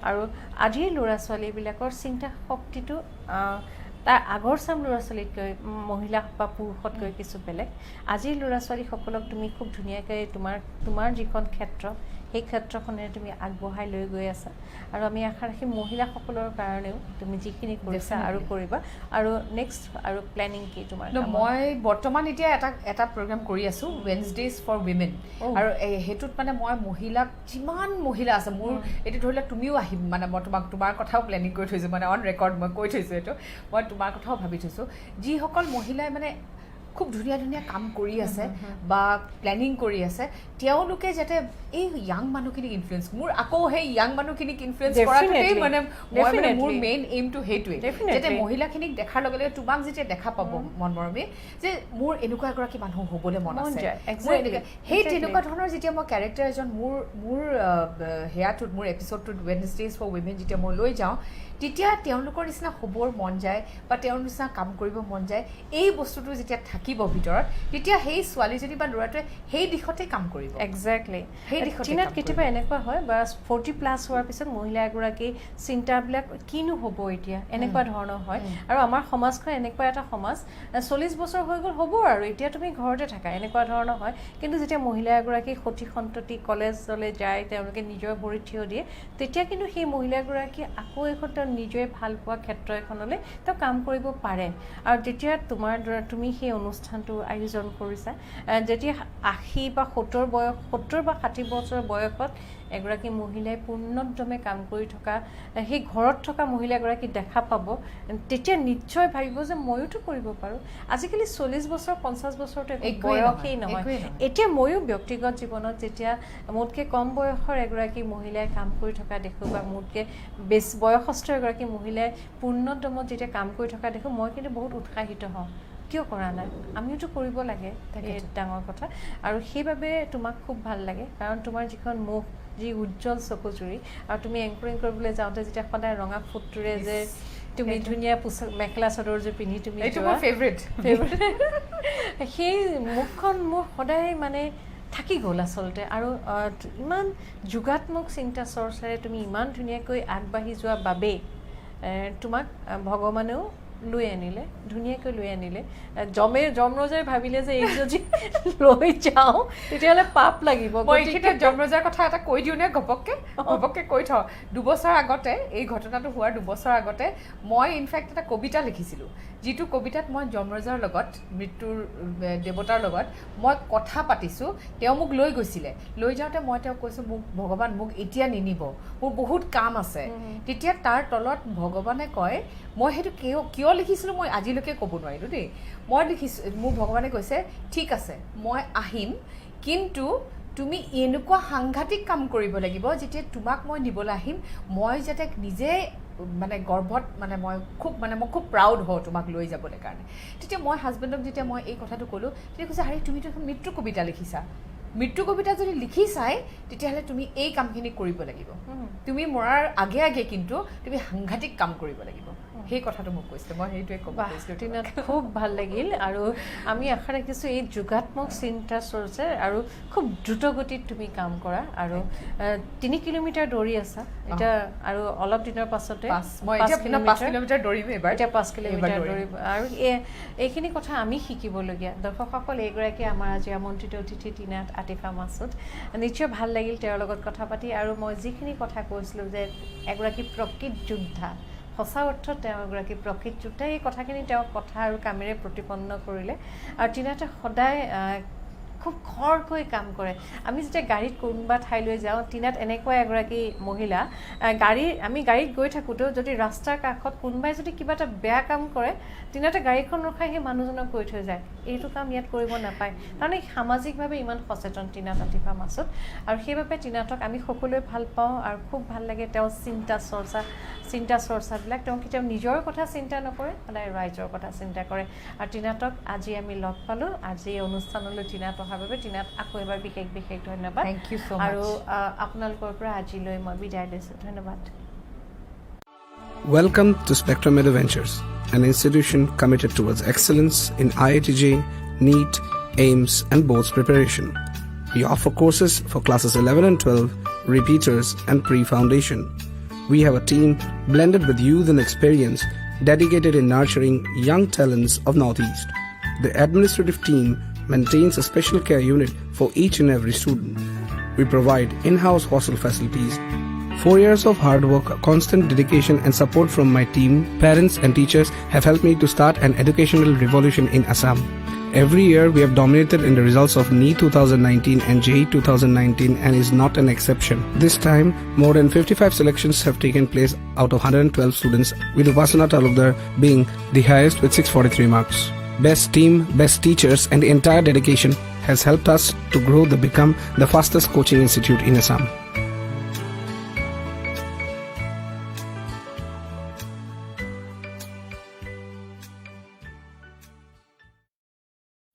আৰু আজিৰ ল'ৰা ছোৱালীবিলাকৰ চিন্তা শক্তিটো তাৰ আগৰ চাম ল'ৰা ছোৱালীতকৈ মহিলা বা পুৰুষতকৈ কিছু বেলেগ আজিৰ ল'ৰা ছোৱালীসকলক তুমি খুব ধুনীয়াকৈ তোমাৰ যিখন ক্ষেত্ৰ সেই ক্ষেত্ৰখনেৰে তুমি আগবঢ়াই লৈ গৈ আছা আৰু আমি আশা ৰাখিম মহিলাসকলৰ কাৰণেও তুমি যিখিনি কৰিছা আৰু কৰিবা আৰু নেক্সট আৰু প্লেনিং কি তোমাৰ মই বৰ্তমান এতিয়া এটা প্ৰগ্ৰাম কৰি আছো Wednesdays for Women আৰু হেতুত মানে মই মহিলাক যিমান মহিলা আছে মোৰ এটো ধৰিলে তুমিও আহিম মানে মই তোমাৰ কথাও প্লেনিং কৰি থৈছো মানে অন ৰেকৰ্ড মই কৈ থৈছো এটো মই তোমাৰ কথাও ভাবি থৈছো যিসকল মহিলাই মানে খুব ধুনীয়া ধুনীয়া কাম কৰি আছে বা প্লেনিং কৰি আছে তেওঁলোকে যাতে এই ইয়াং মানুহখিনিক ইনফ্লুয়েন্স মোৰ আকৌ সেই ইয়াং মানুহখিনিক ইনফ্লুয়েন্স কৰাটোতেই মানে মোৰ মেইন এইম টু হেইটোৱে যাতে মহিলাখিনিক দেখাৰ লগে লগে তোমাক যেতিয়া দেখা পাব মনমৰমী যে মোৰ এনেকুৱা এগৰাকী মানুহ হ'বলৈ মন আছে সেই তেনেকুৱা ধৰণৰ যেতিয়া মই কেৰেক্টাৰ এজন মোৰ হেয়াটোত মোৰ এপিছডটোত Wednesdays for Women যেতিয়া মই লৈ যাওঁ তেতিয়া তেওঁলোকৰ নিচিনা হ'বৰ মন যায় বা তেওঁৰ নিচিনা কাম কৰিব মন যায় এই বস্তুটো যেতিয়া থাকিব ভিতৰত তেতিয়া সেই ছোৱালীজনী বা ল'ৰাটোৱে সেই দিশতে কাম কৰিব এক্সেক্টলি সেই দিশত কেতিয়াবা এনেকুৱা হয় বা 40 প্লাছ হোৱাৰ পিছত মহিলা এগৰাকী চিন্তাবিলাক কিনো হ'ব এতিয়া এনেকুৱা ধৰণৰ হয় আৰু আমাৰ সমাজখন এনেকুৱা এটা সমাজ 40 বছৰ হৈ গ'ল হ'ব আৰু এতিয়া তুমি ঘৰতে থাকা এনেকুৱা ধৰণৰ হয় কিন্তু যেতিয়া মহিলা এগৰাকী সতি সন্ততি কলেজলৈ যায় তেওঁলোকে নিজৰ ভৰিত থিয় দিয়ে তেতিয়া কিন্তু সেই মহিলা এগৰাকী আকৌ এখন নিজে ভাল পোৱা ক্ষেত্ৰ এখনলৈ তেওঁ কাম কৰিব পাৰে আৰু যেতিয়া তুমি সেই অনুষ্ঠানটো আয়োজন কৰিছা যেতিয়া 80 বা 70 বয়স 70 বা 60 বছৰ বয়সত এগৰাকী মহিলাই পূৰ্ণোদ্যমে কাম কৰি থকা সেই ঘৰত থকা মহিলা এগৰাকী দেখা পাব তেতিয়া নিশ্চয় ভাবিব যে ময়োতো কৰিব পাৰোঁ আজিকালি 40 বছৰ 50 বছৰটো একো বয়সেই নহয় এতিয়া ময়ো ব্যক্তিগত জীৱনত যেতিয়া মোতকৈ কম বয়সৰ এগৰাকী মহিলাই কাম কৰি থকা দেখোঁ বা মোতকৈ বেছ বয়সস্থ এগৰাকী মহিলাই পূৰ্ণোদ্যমত যেতিয়া কাম কৰি থকা দেখোঁ মই কিন্তু বহুত উৎসাহিত হওঁ কিয় কৰা নাই আমিওতো কৰিব লাগে ডাঙৰ কথা আৰু সেইবাবে তোমাক খুব ভাল লাগে কাৰণ তোমাৰ যিখন মুখ যি উজ্জ্বল চকুজুৰি আৰু তুমি এংকৰিং কৰিবলৈ যাওঁতে যেতিয়া সদায় ৰঙা ফুটটোৰে যে তুমি ধুনীয়া মেখেলা চাদৰযোৰ পিন্ধি তুমি ফেভৰেট সেই মুখখন মোৰ সদায় মানে থাকি গ'ল আচলতে আৰু ইমান যোগাত্মক চিন্তা চৰ্চাৰে তুমি ইমান ধুনীয়াকৈ আগবাঢ়ি যোৱা বাবেই তোমাক ভগৱানেও লৈ আনিলে ধুনীয়াকৈ লৈ আনিলে যমৰজাই ভাবিলে যে এই যদি লৈ যাওঁ তেতিয়াহ'লে পাপ লাগিব মই এইখিনিতে যমৰজাৰ কথা এটা কৈ দিওঁ নে ঘপককৈ কৈ থওঁ 2 বছৰ আগতে এই ঘটনাটো হোৱাৰ 2 বছৰ আগতে মই ইনফেক্ট এটা কবিতা লিখিছিলোঁ যিটো কবিতাত মই যমৰজাৰ লগত মৃত্যুৰ দেৱতাৰ লগত মই কথা পাতিছোঁ তেওঁ মোক লৈ গৈছিলে লৈ যাওঁতে মই তেওঁক কৈছোঁ মোক ভগৱান মোক এতিয়া নিনিব মোৰ বহুত কাম আছে তেতিয়া তাৰ তলত ভগৱানে কয় মই সেইটো কিয় লিখিছিলোঁ মই আজিলৈকে ক'ব নোৱাৰিলোঁ দেই মই লিখিছোঁ মোক ভগৱানে কৈছে ঠিক আছে মই আহিম কিন্তু তুমি এনেকুৱা সাংঘাতিক কাম কৰিব লাগিব যেতিয়া তোমাক মই নিবলৈ আহিম মই যাতে নিজে মানে গৰ্ভত মানে মই খুব প্ৰাউড হওঁ তোমাক লৈ যাবলৈ কাৰণে তেতিয়া মই হাজবেণ্ডক যেতিয়া মই এই কথাটো ক'লোঁ তেতিয়া কৈছে আৰে তুমিতো এখন মৃত্যু কবিতা লিখিছা মৃত্যু কবিতা যদি লিখিছাই তেতিয়াহ'লে তুমি এই কামখিনি কৰিব লাগিব তুমি মৰাৰ আগে আগে কিন্তু তুমি সাংঘাতিক কাম কৰিব লাগিব সেই কথাটো মোক কৈছিলে মই সেইটোৱে ক'ব খুজিছিলোঁ খুব ভাল লাগিল আৰু আমি আশা ৰাখিছোঁ এই যোগাত্মক চিন্তা চৰ্চা আৰু খুব দ্ৰুতগতিত তুমি কাম কৰা আৰু 3 কিলোমিটাৰ দৌৰি আছা এতিয়া আৰু অলপ দিনৰ পাছতে 5 কিলোমিটাৰ দৌৰিম এবাৰ এতিয়া 5 কিলোমিটাৰ দৌৰিব আৰু এইখিনি কথা আমি শিকিবলগীয়া দৰ্শকসকল এইগৰাকী আমাৰ আজি আমন্ত্ৰিত অতিথি টিনাত আতিফা মাছুদ নিশ্চয় ভাল লাগিল তেওঁৰ লগত কথা পাতি আৰু মই যিখিনি কথা কৈছিলোঁ যে এগৰাকী প্ৰকৃত যোদ্ধা সঁচা অৰ্থত তেওঁ এগৰাকী প্ৰকৃত যোদ্ধা এই কথাখিনি তেওঁ কথা আৰু কামেৰে প্ৰতিপন্ন কৰিলে আৰু টিনাতে সদায় খুব খৰকৈ কাম কৰে আমি যেতিয়া গাড়ীত কোনোবা ঠাইলৈ যাওঁ টিনাত এনেকুৱা এগৰাকী মহিলা আমি গাড়ীত গৈ থাকোঁতেও যদি ৰাস্তাৰ কাষত কোনোবাই যদি কিবা এটা বেয়া কাম কৰে টিনাতে গাড়ীখন ৰখাই সেই মানুহজনক কৈ থৈ যায় এইটো কাম ইয়াত কৰিব নাপায় তাৰমানে সামাজিকভাৱে ইমান সচেতন টিনাত আতিফা মাছুদ আৰু সেইবাবে টিনাতক আমি সকলোৱে ভাল পাওঁ আৰু খুব ভাল লাগে তেওঁ চিন্তা চৰ্চাবিলাক তেওঁ কেতিয়াও নিজৰ কথা চিন্তা নকৰে সদায় ৰাইজৰ কথা চিন্তা কৰে আৰু টিনাতক আজি আমি লগ পালোঁ আজি এই অনুষ্ঠানলৈ টিনাত অহাৰ বাবে টিনাত আকৌ এবাৰ বিশেষ ধন্যবাদ থেংক ইউ সো মাচ আৰু আপোনালোকৰ পৰা আজিলৈ মই বিদায় লৈছোঁ ধন্যবাদ Welcome to Spectrum Ventures, an institution committed towards excellence in IITJ, NEET, AIMS and boards preparation. We offer courses for classes 11 and 12, repeaters and pre-foundation. We have a team blended with youth and experience dedicated in nurturing young talents of Northeast. The administrative team maintains a special care unit for each and every student. We provide in-house hostel facilities. 4 years of hard work, constant dedication and support from my team, parents and teachers have helped me to start an educational revolution in Assam. Every year we have dominated in the results of NEET 2019 and JEE 2019 and is not an exception. This time, more than 55 selections have taken place out of 112 students, with Upasana Talukdar being the highest with 643 marks. Best team, best teachers and the entire dedication has helped us to grow to become the fastest coaching institute in Assam.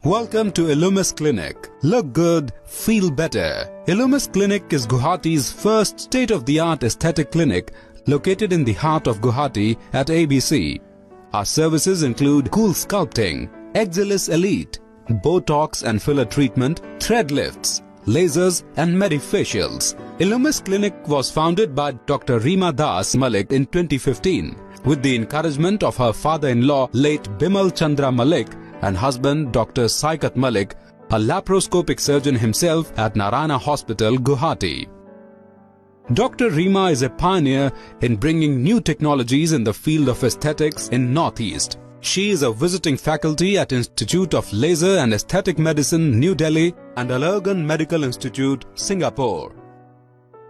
Welcome to Illumis Clinic. Look good, feel better. Illumis Clinic is Guwahati's first state-of-the-art aesthetic clinic located in the heart of Guwahati at ABC. Our services include cool sculpting, Exilis Elite, Botox and filler treatment, thread lifts, lasers and medifacials. Illumis Clinic was founded by Dr. Reema Das Malik in 2015 with the encouragement of her father-in-law late Bimal Chandra Malik and husband Dr. Saikat Malik, a laparoscopic surgeon himself at Narayana Hospital, Guwahati. Dr. Reema is a pioneer in bringing new technologies in the field of aesthetics in Northeast. She is a visiting faculty at Institute of Laser and Aesthetic Medicine, New Delhi and Allergan Medical Institute, Singapore.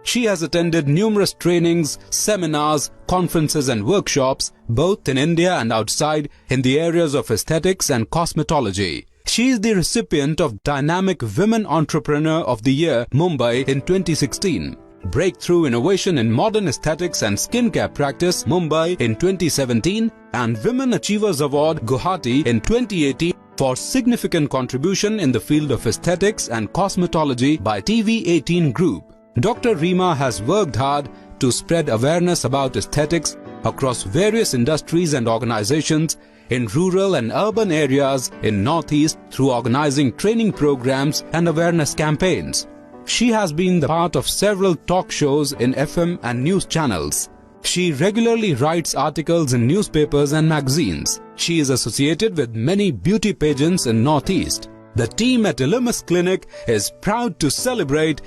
She has attended numerous trainings, seminars, conferences and workshops, both in India and outside, in the areas of aesthetics and cosmetology. She is the recipient of Dynamic Women Entrepreneur of the Year, Mumbai in 2016. Breakthrough Innovation in Modern Aesthetics and Skincare Practice, Mumbai in 2017 and Women Achievers Award, Guwahati in 2018 for significant contribution in the field of aesthetics and cosmetology by TV18 Group. Dr. Reema has worked hard to spread awareness about aesthetics across various industries and organizations in rural and urban areas in Northeast through organizing training programs and awareness campaigns. She has been the part of several talk shows in FM and news channels. She regularly writes articles in newspapers and magazines. She is associated with many beauty pageants in Northeast. The team at Illumis Clinic is proud to celebrate